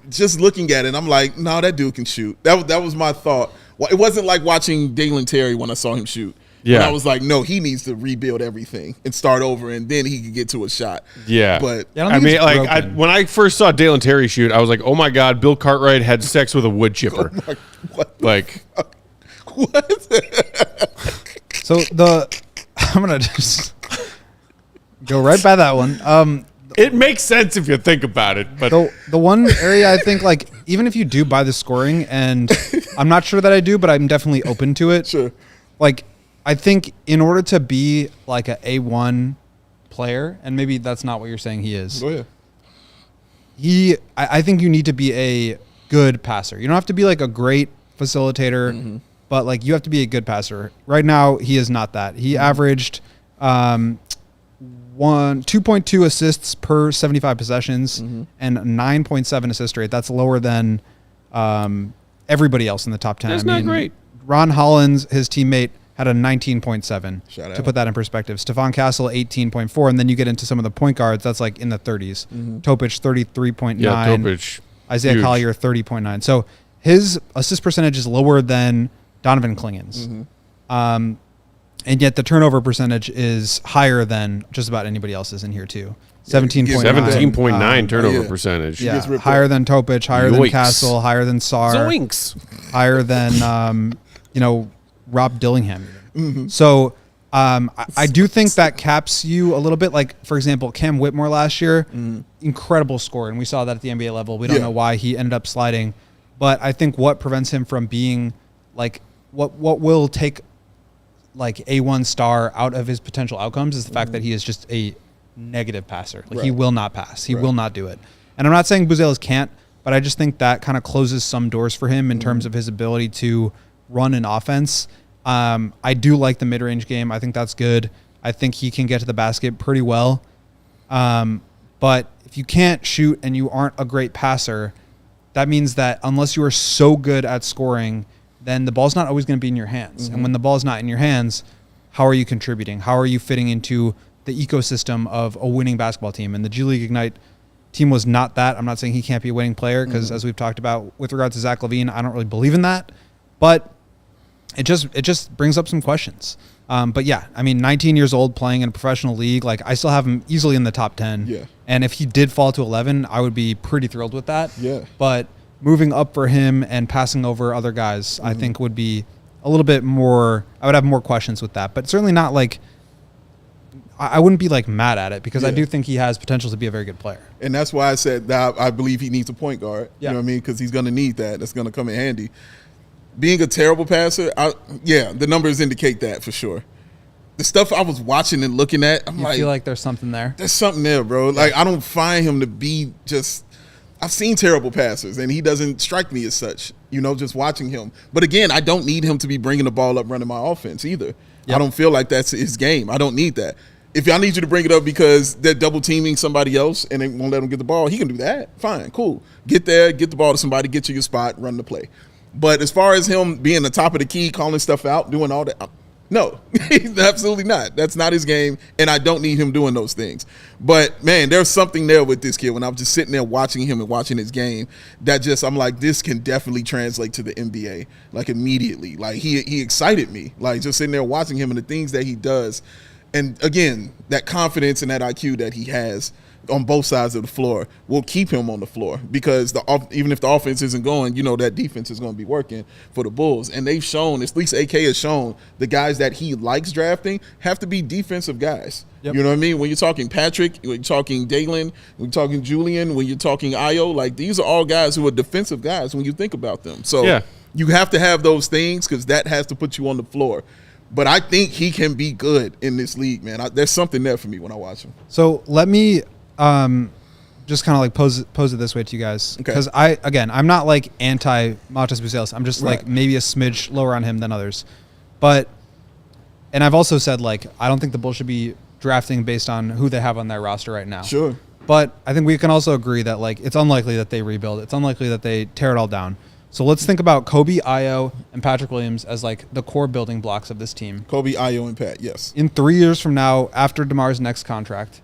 just looking at it, I'm like, no, that dude can shoot. That was my thought. Well, it wasn't like watching Dalen Terry when I saw him shoot. Yeah. But I was like, no, he needs to rebuild everything and start over, and then he could get to a shot. Yeah. But when I first saw Dalen Terry shoot, I was like, oh my God, Bill Cartwright had sex with a wood chipper. What? So I'm gonna just go right by that one. It makes sense if you think about it, but the one area I think, like, even if you do buy the scoring, and I'm not sure that I do, but I'm definitely open to it. Sure. Like, I think in order to be like a A1 player, and maybe that's not what you're saying he is. Go ahead. I think you need to be a good passer. You don't have to be like a great facilitator, but like you have to be a good passer. Right now, he is not that. He averaged 2.2 assists per 75 possessions and 9.7 assist rate. That's lower than everybody else in the top 10. That's not great. Ron Hollins, his teammate, had a 19.7. Shout out. To put that in perspective. Stefan Castle, 18.4. And then you get into some of the point guards. That's like in the 30s. Topic, 33.9. Yeah, Topic. Isaiah huge. Collier, 30.9. So his assist percentage is lower than Donovan Klingen's. And yet the turnover percentage is higher than just about anybody else's in here too. 17.9. 17.9 turnover percentage. Yeah, higher than Topic, higher than Castle, higher than Sarr. Zoinks. Higher than, Rob Dillingham. So I do think that caps you a little bit. Like, for example, Cam Whitmore last year, incredible score. And we saw that at the NBA level. We don't know why he ended up sliding. But I think what prevents him from being like what will take like A1 star out of his potential outcomes is the fact that he is just a negative passer. Like he will not pass. He will not do it. And I'm not saying Buzelis can't, but I just think that kind of closes some doors for him in terms of his ability to run an offense. I do like the mid-range game. I think that's good. I think he can get to the basket pretty well. But if you can't shoot and you aren't a great passer, that means that unless you are so good at scoring, then the ball's not always going to be in your hands. And when the ball's not in your hands, how are you contributing? How are you fitting into the ecosystem of a winning basketball team? And the G League Ignite team was not that. I'm not saying he can't be a winning player because as we've talked about with regards to Zach LaVine, I don't really believe in that. But it just brings up some questions. But yeah, I mean, 19 years old playing in a professional league, like I still have him easily in the top 10. Yeah. And if he did fall to 11, I would be pretty thrilled with that. Yeah. But moving up for him and passing over other guys, I think would be a little bit more, I would have more questions with that, but certainly not like, I wouldn't be like mad at it because I do think he has potential to be a very good player. And that's why I said that I believe he needs a point guard. Yeah. You know what I mean? Because he's going to need that. That's going to come in handy. Being a terrible passer, the numbers indicate that for sure. The stuff I was watching and looking at, I feel like there's something there. There's something there, bro. Like, I don't find him to be just – I've seen terrible passers, and he doesn't strike me as such, just watching him. But, again, I don't need him to be bringing the ball up running my offense either. Yep. I don't feel like that's his game. I don't need that. If I need you to bring it up because they're double-teaming somebody else and they won't let him get the ball, he can do that. Fine, cool. Get there, get the ball to somebody, get to your spot, run the play. But as far as him being the top of the key, calling stuff out, doing all that, no, absolutely not. That's not his game, and I don't need him doing those things. But, man, there's something there with this kid. When I'm just sitting there watching him and watching his game, that just, I'm like, this can definitely translate to the NBA, like, immediately. Like, he excited me, like, just sitting there watching him and the things that he does. And, again, that confidence and that IQ that he has on both sides of the floor will keep him on the floor, because even if the offense isn't going, that defense is going to be working for the Bulls. And they've shown, at least AK has shown, the guys that he likes drafting have to be defensive guys. Yep. You know what I mean? When you're talking Patrick, when you're talking Dalen, when you're talking Julian, when you're talking Ayo, like, these are all guys who are defensive guys when you think about them. So you have to have those things, because that has to put you on the floor. But I think he can be good in this league, man. There's something there for me when I watch him. So let me just kind of like pose it this way to you guys, because I'm not like anti Matas Buzelis. I'm just like maybe a smidge lower on him than others. And I've also said, like, I don't think the Bulls should be drafting based on who they have on their roster right now. Sure. But I think we can also agree that, like, it's unlikely that they rebuild. It's unlikely that they tear it all down. So let's think about Kobe, Ayo, and Patrick Williams as, like, the core building blocks of this team. Kobe, Ayo, and Pat, yes. In 3 years from now, after DeMar's next contract,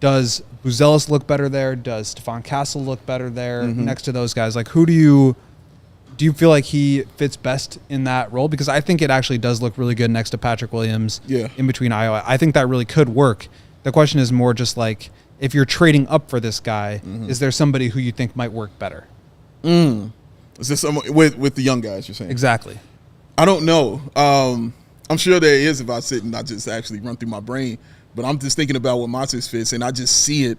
does Buzelis look better there? Does Stephon Castle look better there next to those guys? Like, who do you feel like he fits best in that role? Because I think it actually does look really good next to Patrick Williams in between Ayo. I think that really could work. The question is more just like, if you're trading up for this guy, is there somebody who you think might work better? Is this someone with the young guys, you're saying? Exactly. I don't know. I'm sure there is if I sit and I just actually run through my brain. But I'm just thinking about what Matas fits, and I just see it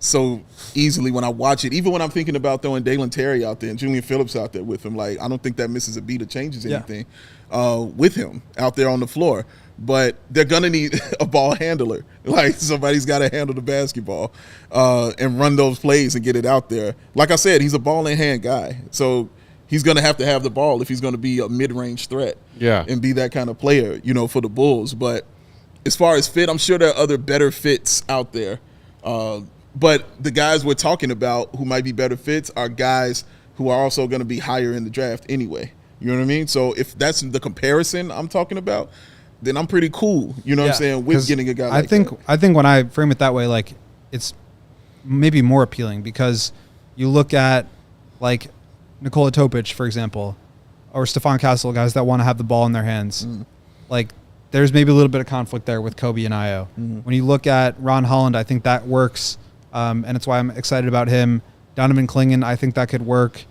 so easily when I watch it. Even when I'm thinking about throwing Dalen Terry out there and Julian Phillips out there with him, like, I don't think that misses a beat or changes anything with him out there on the floor. But they're going to need a ball handler. Like, somebody's got to handle the basketball and run those plays and get it out there. Like I said, he's a ball-in-hand guy. So he's going to have the ball if he's going to be a mid-range threat and be that kind of player, for the Bulls. But as far as fit, I'm sure there are other better fits out there. But the guys we're talking about who might be better fits are guys who are also going to be higher in the draft anyway. You know what I mean? So if that's the comparison I'm talking about, then I'm pretty cool, what I'm saying, with getting a guy like that. I think when I frame it that way, like, it's maybe more appealing, because you look at, like, Nikola Topic, for example, or Stephon Castle, guys that want to have the ball in their hands. Like, there's maybe a little bit of conflict there with Kobe and Ayo. When you look at Ron Holland, I think that works, and it's why I'm excited about him. Donovan Clingan, I think that could work.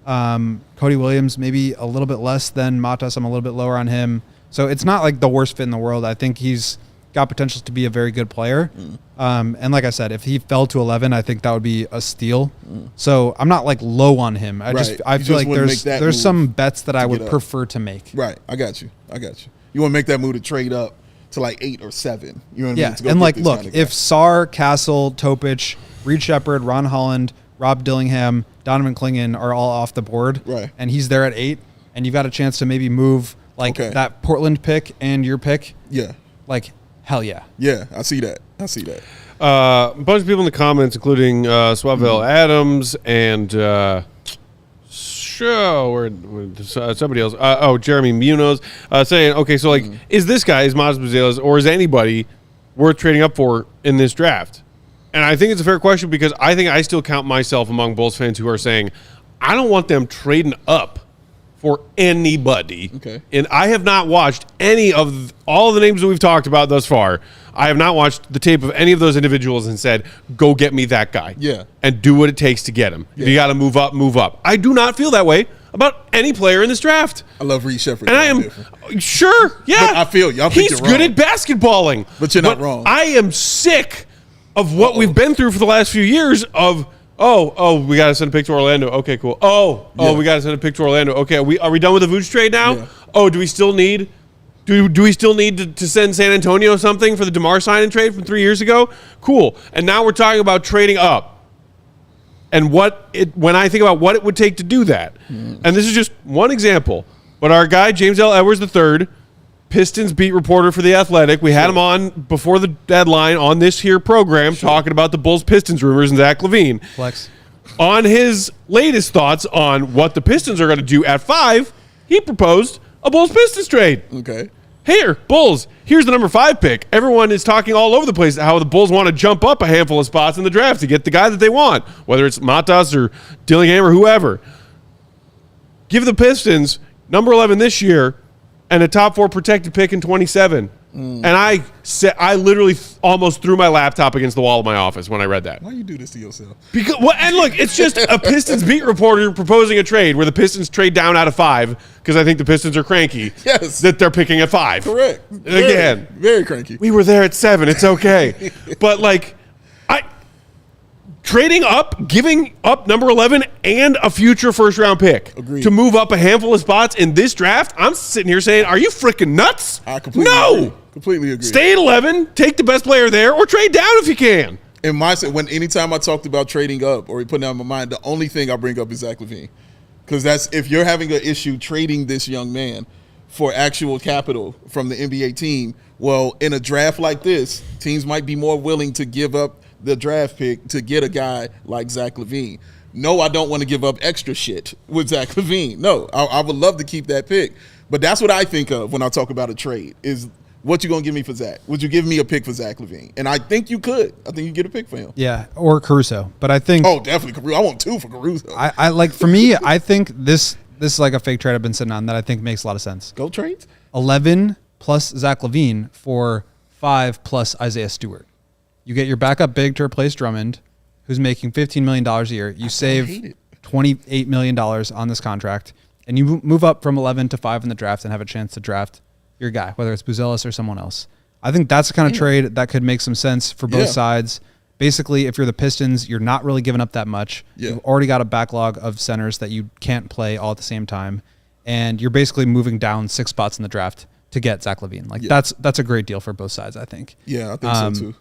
Cody Williams, maybe a little bit less than Matas. I'm a little bit lower on him. So it's not like the worst fit in the world. I think he's got potential to be a very good player. And like I said, if he fell to 11, I think that would be a steal. So I'm not like low on him. I feel like there's some bets that I would prefer to make. Right. I got you. You want to make that move to trade up to like 8 or 7. You know what I mean? And like, look, if Sarr, Castle, Topic, Reed Shepherd, Ron Holland, Rob Dillingham, Donovan Clingan are all off the board, and he's there at 8, and you've got a chance to maybe move like that Portland pick and your pick. Like, hell yeah. Yeah, I see that. A bunch of people in the comments, including Swavell Adams and somebody else. Jeremy Munoz saying, okay, so like, is Matas Buzelis, or is anybody worth trading up for in this draft? And I think it's a fair question, because I think I still count myself among Bulls fans who are saying, I don't want them trading up for anybody. And I have not watched any of all the names that we've talked about thus far. I have not watched the tape of any of those individuals and said, go get me that guy. And do what it takes to get him. If you got to move up, move up. I do not feel that way about any player in this draft. I love Reed Shepherd. And I am sure, But I feel you. He's good at basketballing. But you're not wrong. I am sick of what we've been through for the last few years of, we got to send a pick to Orlando. Okay, cool. We got to send a pick to Orlando. Okay, are we done with the Vooch trade now? Do we still need to send San Antonio something for the DeMar sign and trade from 3 years ago? Cool. And now we're talking about trading up. And when I think about what it would take to do that, and this is just one example, but our guy, James L. Edwards III, Pistons beat reporter for The Athletic. We had him on before the deadline on this here program talking about the Bulls Pistons rumors and Zach LaVine. Flex. on his latest thoughts on what the Pistons are going to do at 5, he proposed a Bulls-Pistons trade. Okay. Here, Bulls, here's the number 5 pick. Everyone is talking all over the place how the Bulls want to jump up a handful of spots in the draft to get the guy that they want, whether it's Matas or Dillingham or whoever. Give the Pistons number 11 this year and a top 4 protected pick in 27. And I literally almost threw my laptop against the wall of my office when I read that. Why you do this to yourself? Because and look, it's just a Pistons beat reporter proposing a trade where the Pistons trade down out of 5 because I think the Pistons are cranky. Yes. That they're picking at 5. Correct. Again. Very cranky. We were there at 7. It's okay. But like, trading up, giving up number 11 and a future first-round pick to move up a handful of spots in this draft, I'm sitting here saying, are you freaking nuts? I completely agree. Completely agree. Stay at 11, take the best player there, or trade down if you can. In my anytime I talked about trading up or putting out in my mind, the only thing I bring up is Zach LaVine. Because that's if you're having an issue trading this young man for actual capital from the NBA team, well, in a draft like this, teams might be more willing to give up the draft pick to get a guy like Zach LaVine. No, I don't want to give up extra shit with Zach LaVine. No, I would love to keep that pick. But that's what I think of when I talk about a trade is what you going to give me for Zach? Would you give me a pick for Zach LaVine? And I think you could. I think you get a pick for him. Yeah, or Caruso. But I think... Oh, definitely Caruso. I want 2 for Caruso. I like, for me, I think this is like a fake trade I've been sitting on that I think makes a lot of sense. Go trades? 11 plus Zach LaVine for 5 plus Isaiah Stewart. You get your backup big to replace Drummond, who's making $15 million a year. You save $28 million on this contract, and you move up from 11 to 5 in the draft and have a chance to draft your guy, whether it's Buzelis or someone else. I think that's the kind of trade that could make some sense for both sides. Basically, if you're the Pistons, you're not really giving up that much. You've already got a backlog of centers that you can't play all at the same time, and you're basically moving down 6 spots in the draft to get Zach LaVine. Like that's a great deal for both sides, I think. Yeah, I think so too.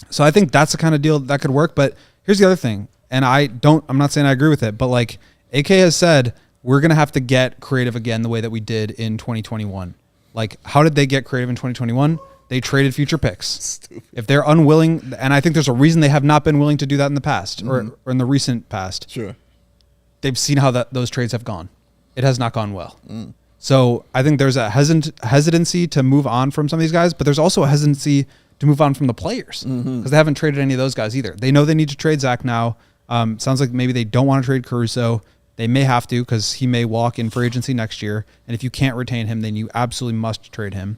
So I think that's the kind of deal that could work. But here's the other thing, and I'm not saying I agree with it, but like AK has said, we're going to have to get creative again the way that we did in 2021. Like, how did they get creative in 2021? They traded future picks. Stupid. If they're unwilling, and I think there's a reason they have not been willing to do that in the past or in the recent past. Sure. They've seen how those trades have gone. It has not gone well. So I think there's a hesitancy to move on from some of these guys, but there's also a hesitancy to move on from the players because they haven't traded any of those guys either. They know they need to trade Zach now. Sounds like maybe they don't want to trade Caruso. They may have to because he may walk in free agency next year. And if you can't retain him, then you absolutely must trade him.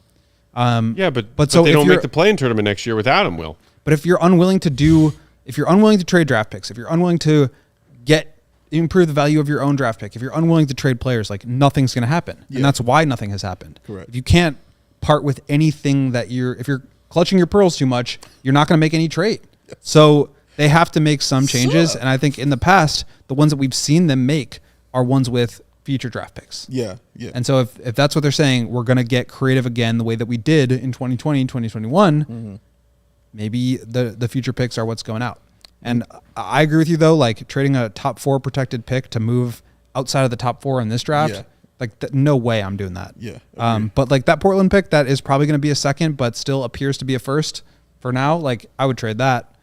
But they don't make the play-in tournament next year without him, Will. But if you're unwilling to trade draft picks, if you're unwilling to improve the value of your own draft pick, if you're unwilling to trade players, like nothing's going to happen. And that's why nothing has happened. Correct. If you can't part with anything if you're clutching your pearls too much, you're not going to make any trade. So they have to make some changes. And I think in the past, the ones that we've seen them make are ones with future draft picks. Yeah. And so if that's what they're saying, we're going to get creative again the way that we did in 2020 and 2021, maybe the future picks are what's going out. And I agree with you, though, like trading a top 4 protected pick to move outside of the top 4 in this draft, no way I'm doing that. Yeah. But like that Portland pick, that is probably going to be a second, but still appears to be a first for now. Like I would trade that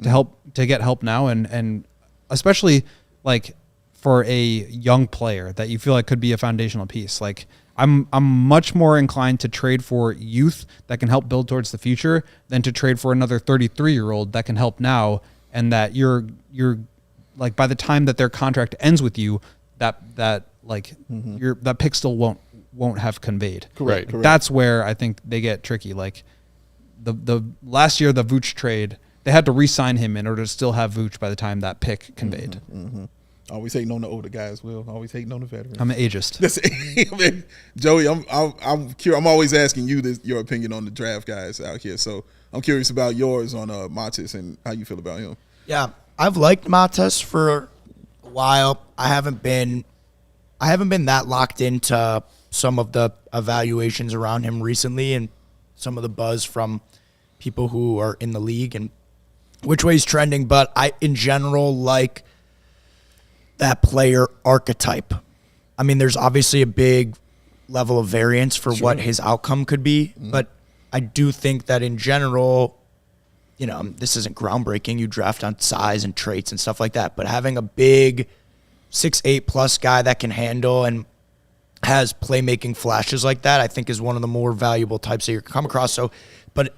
to get help now. And especially like for a young player that you feel like could be a foundational piece. Like I'm much more inclined to trade for youth that can help build towards the future than to trade for another 33-year-old that can help now. And that you're like by the time that their contract ends with you, that pick still won't have conveyed. Correct. That's where I think they get tricky. Like the last year, the Vooch trade, they had to re-sign him in order to still have Vooch by the time that pick conveyed. Always hating on the older guys, Will. Always hating on the veterans. I'm an ageist. Joey, I'm curious. I'm always asking you your opinion on the draft guys out here. So I'm curious about yours on Matas and how you feel about him. Yeah, I've liked Matas for a while. I haven't been that locked into some of the evaluations around him recently and some of the buzz from people who are in the league and which way he's trending. But I, in general, like that player archetype. I mean, there's obviously a big level of variance for what his outcome could be, but I do think that in general, this isn't groundbreaking. You draft on size and traits and stuff like that. But having a big 6'8" plus guy that can handle and has playmaking flashes like that, I think is one of the more valuable types that you come across. So, but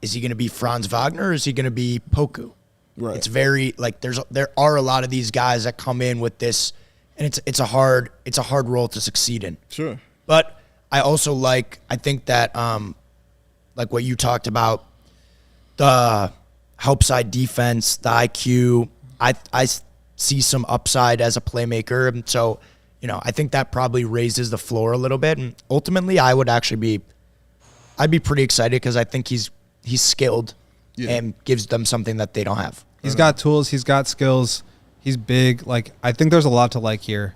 is he going to be Franz Wagner or is he going to be Poku? Right. It's very there are a lot of these guys that come in with this, and it's a hard role to succeed in. Sure. But I also I think that like what you talked about, the help side defense, the IQ, I see some upside as a playmaker, and so I think that probably raises the floor a little bit. And ultimately, I'd be pretty excited because I think he's skilled and gives them something that they don't have. He's got tools. He's got skills. He's big. I think there's a lot to like here.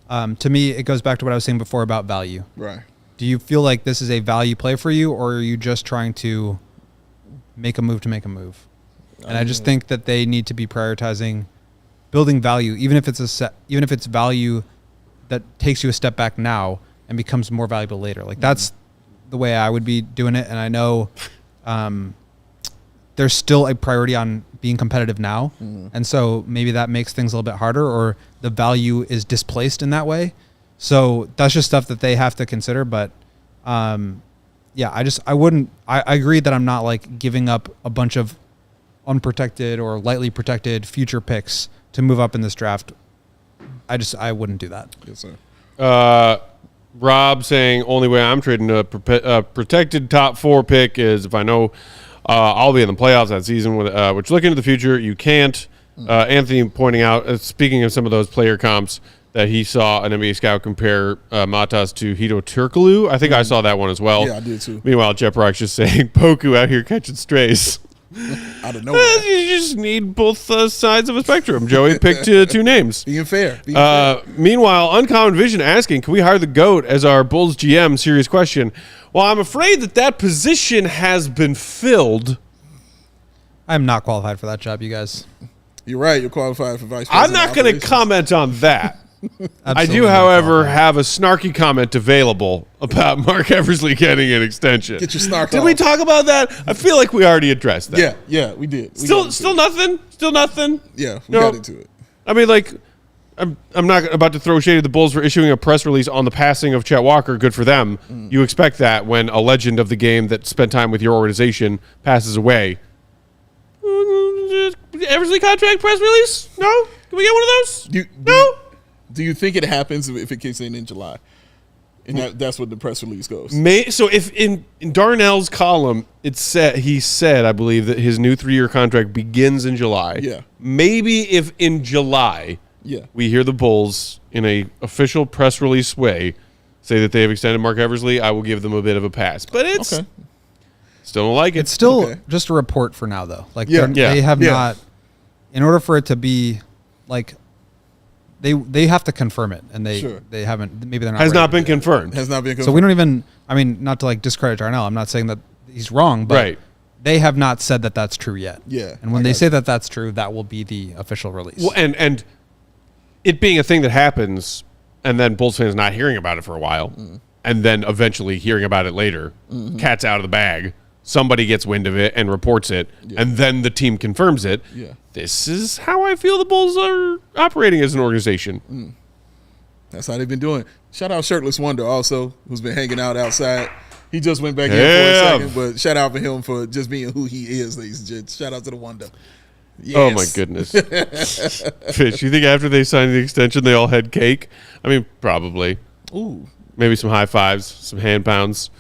To me, it goes back to what I was saying before about value. Right. Do you feel like this is a value play for you, or are you just trying to make a move to make a move? And I just think that they need to be prioritizing building value, even if it's value that takes you a step back now and becomes more valuable later. That's the way I would be doing it. And I know there's still a priority on being competitive now. And so maybe that makes things a little bit harder, or the value is displaced in that way. So that's just stuff that they have to consider. But I agree that I'm not giving up a bunch of unprotected or lightly protected future picks to move up in this draft. I wouldn't do that. Yes, sir. Rob saying only way I'm trading a protected top 4 pick is if I know I'll be in the playoffs that season. Which looking into the future, you can't. Anthony pointing out, speaking of some of those player comps, that he saw an NBA scout compare Matas to Hito Turkoglu. I think I saw that one as well. Yeah, I did too. Meanwhile, Jeff Rock's just saying Poku out here catching strays. Out of nowhere. You just need both sides of a spectrum. Joey picked 2 names. Being fair. Meanwhile, Uncommon Vision asking, can we hire the GOAT as our Bulls GM? Serious question. Well, I'm afraid that position has been filled. I'm not qualified for that job, you guys. You're right. You're qualified for vice president. I'm not going to comment on that. I do, however, have a snarky comment available about Mark Eversley getting an extension. Get your snark Did off. we talk about that? I feel like we already addressed that. Yeah, we did. Still nothing? Still nothing? Yeah, we got into it. I mean, I'm not about to throw shade at the Bulls for issuing a press release on the passing of Chet Walker. Good for them. You expect that when a legend of the game that spent time with your organization passes away. Eversley contract press release? No? Can we get one of those? No? Do you think it happens if it kicks in July? And that's what the press release goes. So if in Darnell's column, he said, I believe, that his new 3-year contract begins in July. Yeah. Maybe if in July we hear the Bulls in a official press release way say that they have extended Mark Eversley, I will give them a bit of a pass. But it's still don't like it. It's still just a report for now, though. They have not, in order for it to be they have to confirm it, and they haven't. Maybe they're not. Has not been confirmed. Has not been confirmed. So we don't even. I mean, not to discredit Darnell. I'm not saying that he's wrong, but they have not said that that's true yet. Yeah. And when they say that that's true, that will be the official release. Well, and it being a thing that happens, and then Bulls fans not hearing about it for a while, and then eventually hearing about it later, cat's out of the bag. Somebody gets wind of it and reports it, and then the team confirms it. Yeah. This is how I feel the Bulls are operating as an organization. That's how they've been doing. Shout out Shirtless Wonder also, who's been hanging out outside. He just went back in for a second, but shout out for him for just being who he is, ladies and gents. Shout out to the Wonder. Yes. Oh, my goodness. Fish, you think after they signed the extension, they all had cake? I mean, probably. Ooh. Maybe some high fives, some hand pounds.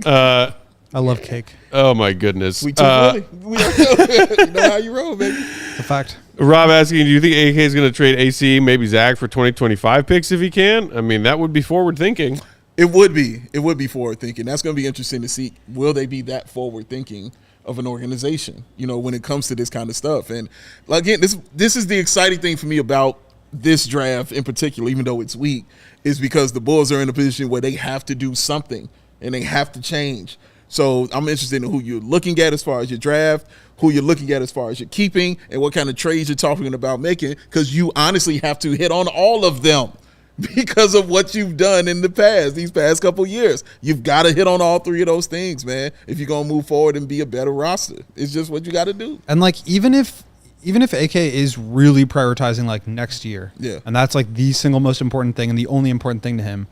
I love cake. Oh, my goodness. We too early. You know how you roll, baby. It's a fact. Rob asking, do you think AK is going to trade AC, maybe Zach, for 2025 picks if he can? I mean, that would be forward thinking. It would be. It would be forward thinking. That's going to be interesting to see. Will they be that forward thinking of an organization, when it comes to this kind of stuff? And again, this is the exciting thing for me about this draft in particular, even though it's weak, is because the Bulls are in a position where they have to do something and they have to change. So I'm interested in who you're looking at as far as your draft, who you're looking at as far as your keeping, and what kind of trades you're talking about making, because you honestly have to hit on all of them. because of what you've done in the past, these past couple years. You've got to hit on all three of those things, man, if you're going to move forward and be a better roster. It's just what you got to do. And like, even if AK is really prioritizing like next year, and that's like the single most important thing and the only important thing to him,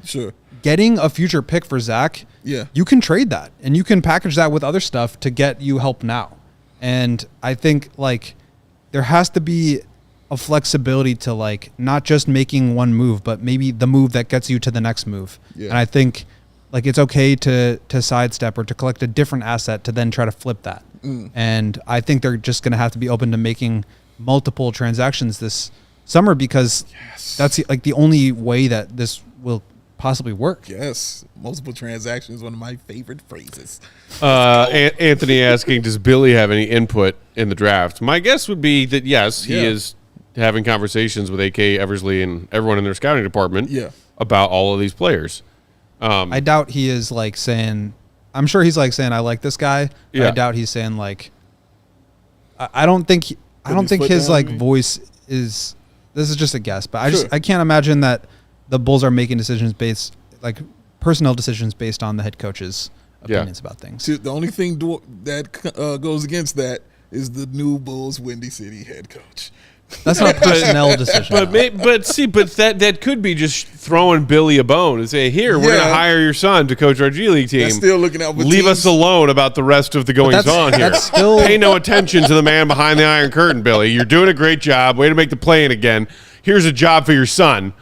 getting a future pick for Zach, you can trade that and you can package that with other stuff to get you help now. And I think like there has to be a flexibility to like not just making one move, but maybe the move that gets you to the next move. And I think like it's okay to sidestep or to collect a different asset to then try to flip that. And I think they're just going to have to be open to making multiple transactions this summer because that's like the only way that this will possibly work. Yes. Multiple transactions, one of my favorite phrases. Anthony asking, does Billy have any input in the draft? My guess would be that yes, he is having conversations with AK, Eversley, and everyone in their scouting department about all of these players. I doubt he is like saying, I'm sure he's like saying, I like this guy. I doubt he's saying like, I don't think his like voice is, this is just a guess, but I can't imagine that the Bulls are making decisions based, like personnel decisions based on the head coach's opinions about things. The only thing that goes against that is the new Bulls Windy City head coach. That's not a personnel decision. But that could be just throwing Billy a bone and say, here, we're going to hire your son to coach our G League team. That's still looking out for Leave us alone about the rest of the goings on here. Pay no attention to the man behind the Iron Curtain, Billy. You're doing a great job. Way to make the play-in again. Here's a job for your son.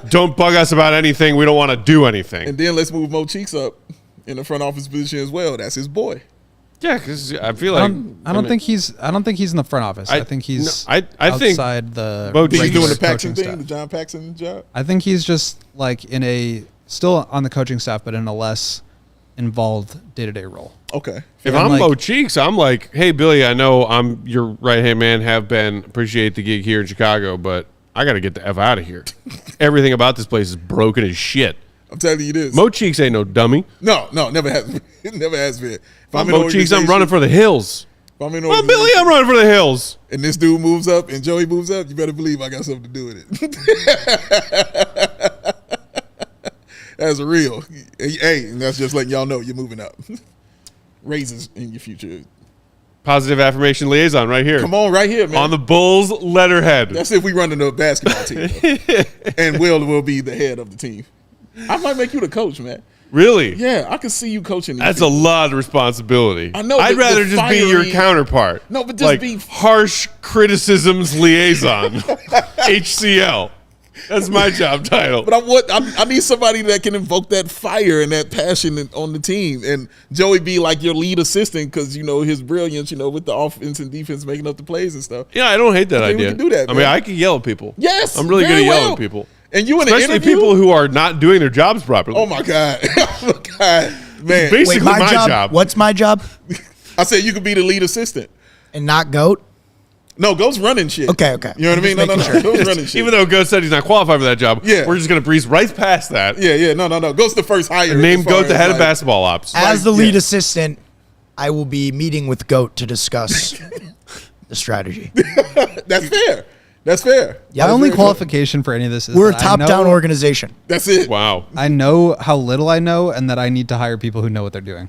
Don't bug us about anything. We don't want to do anything. And then let's move Mo Cheeks up in the front office position as well. That's his boy. Yeah, because I feel like I don't think he's in the front office. I think he's outside the. He's doing the Paxson thing, the John Paxson job. I think he's just like still on the coaching staff, but in a less involved day-to-day role. Okay. If I'm Mo Cheeks, I'm like, hey Billy, I know I'm your right-hand man. Have been, appreciate the gig here in Chicago, but I got to get the F out of here. Everything about this place is broken as shit. I'm telling you this. Mo Cheeks ain't no dummy. No, never has been. It never has been. If I'm Mo Cheeks, I'm running for the hills. Well, Billy, I'm running for the hills. And this dude moves up and Joey moves up, you better believe I got something to do with it. That's real. Hey, and that's just letting y'all know you're moving up. Raises in your future. Positive affirmation liaison right here. Come on, right here, man. On the Bulls letterhead. That's if we run into a basketball team. And Will be the head of the team. I might make you the coach, man. Really? Yeah, I can see you coaching. That's a lot of responsibility. I know. I'd rather just be your counterpart. No, but just like be harsh criticisms liaison. HCL. That's my job title. But I need somebody that can invoke that fire and that passion on the team. And Joey be like your lead assistant because, his brilliance, with the offense and defense making up the plays and stuff. Yeah, I don't hate that idea. We can do that, man. I mean, I can yell at people. Yes. I'm really good at yelling at people. And you in especially an interview? People who are not doing their jobs properly. Oh, my God. Oh, my God. Man. Basically my job. What's my job? I said you could be the lead assistant. And not GOAT? No, Goat's running shit. Okay. You know what I mean? No. Goat's running shit. Even though Goat said he's not qualified for that job, we're just going to breeze right past that. Yeah. No. Goat's the first hire. Name Goat the head of basketball ops. As the lead assistant, I will be meeting with Goat to discuss the strategy. That's fair. That's fair. My only qualification for any of this is we're a top-down organization. That's it. Wow. I know how little I know and that I need to hire people who know what they're doing.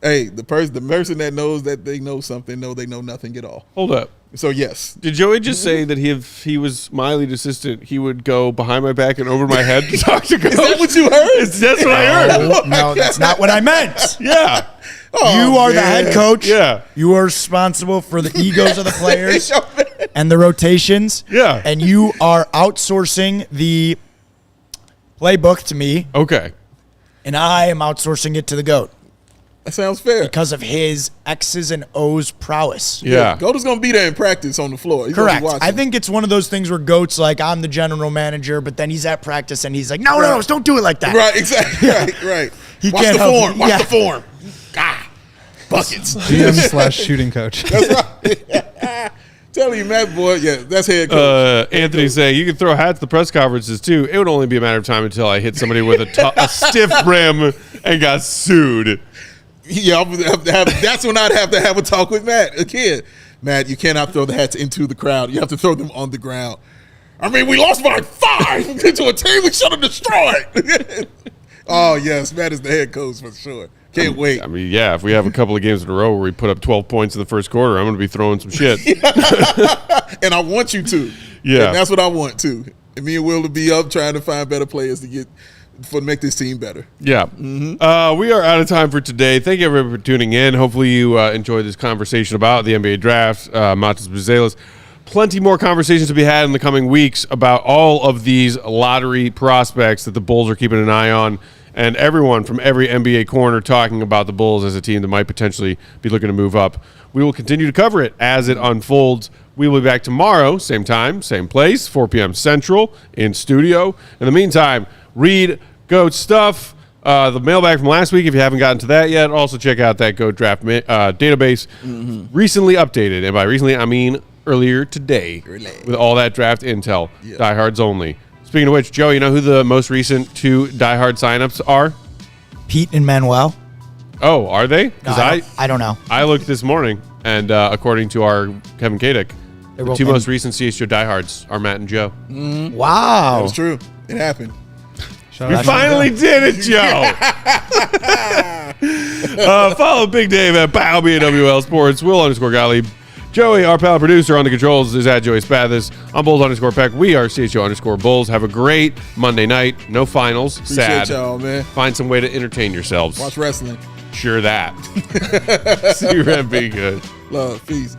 Hey, the person that knows that they know something, they know nothing at all. Hold up. So, yes. Did Joey just say that if he was my lead assistant, he would go behind my back and over my head to talk to Coach? Is that what you heard? That's what I heard. No, that's not what I meant. Yeah. You are the head coach. Yeah. You are responsible for the egos of the players and the rotations. Yeah. And you are outsourcing the playbook to me. Okay. And I am outsourcing it to the GOAT. That sounds fair. Because of his X's and O's prowess. Yeah. Goat is going to be there in practice on the floor. He's correct. I think it's one of those things where Goat's like, I'm the general manager, but then he's at practice and he's like, no, don't do it like that. Right, exactly. Right. Watch the form. Watch the form. Buckets. GM/shooting coach. That's right. Tell you, Matt, boy. Yeah, that's head coach. Anthony saying you can throw hats at the press conferences too. It would only be a matter of time until I hit somebody with a stiff brim and got sued. Yeah, that's when I'd have to have a talk with Matt. Again, Matt, you cannot throw the hats into the crowd. You have to throw them on the ground. I mean, we lost by 5 to a team we should have destroyed. Oh, yes, Matt is the head coach for sure. Can't wait. I mean, yeah, if we have a couple of games in a row where we put up 12 points in the first quarter, I'm going to be throwing some shit. And I want you to. Yeah. And that's what I want, too. And me and Will will be up trying to find better players to make this team better. Yeah. Mm-hmm. We are out of time for today. Thank you, everybody, for tuning in. Hopefully you enjoyed this conversation about the NBA draft, Matas Buzelis. Plenty more conversations to be had in the coming weeks about all of these lottery prospects that the Bulls are keeping an eye on, and everyone from every NBA corner talking about the Bulls as a team that might potentially be looking to move up. We will continue to cover it as it unfolds. We will be back tomorrow, same time, same place, 4 p.m. Central in studio. In the meantime, read GOAT stuff. The mailbag from last week, if you haven't gotten to that yet, also check out that GOAT draft database. Recently updated, and by recently I mean earlier today, with all that draft intel. Diehards only. Speaking of which, Joe, you know who the most recent 2 diehard signups are? Pete and Manuel. Oh, are they? Because I don't know. I looked this morning, and according to our Kevin Kadick, the 2 most recent CHGO diehards are Matt and Joe. Wow. That's true. It happened. You finally did it, Joe. Follow Big Dave at BowBWL Sports, Will_Gottlieb. Joey, our pal producer on the controls, is at Joey Spathis. I'm Bulls_Peck. We are CHGO_Bulls. Have a great Monday night. No finals. Appreciate Sad. y'all, man. Find some way to entertain yourselves. Watch wrestling. Sure that. See you, Red. Be good. Love. Peace.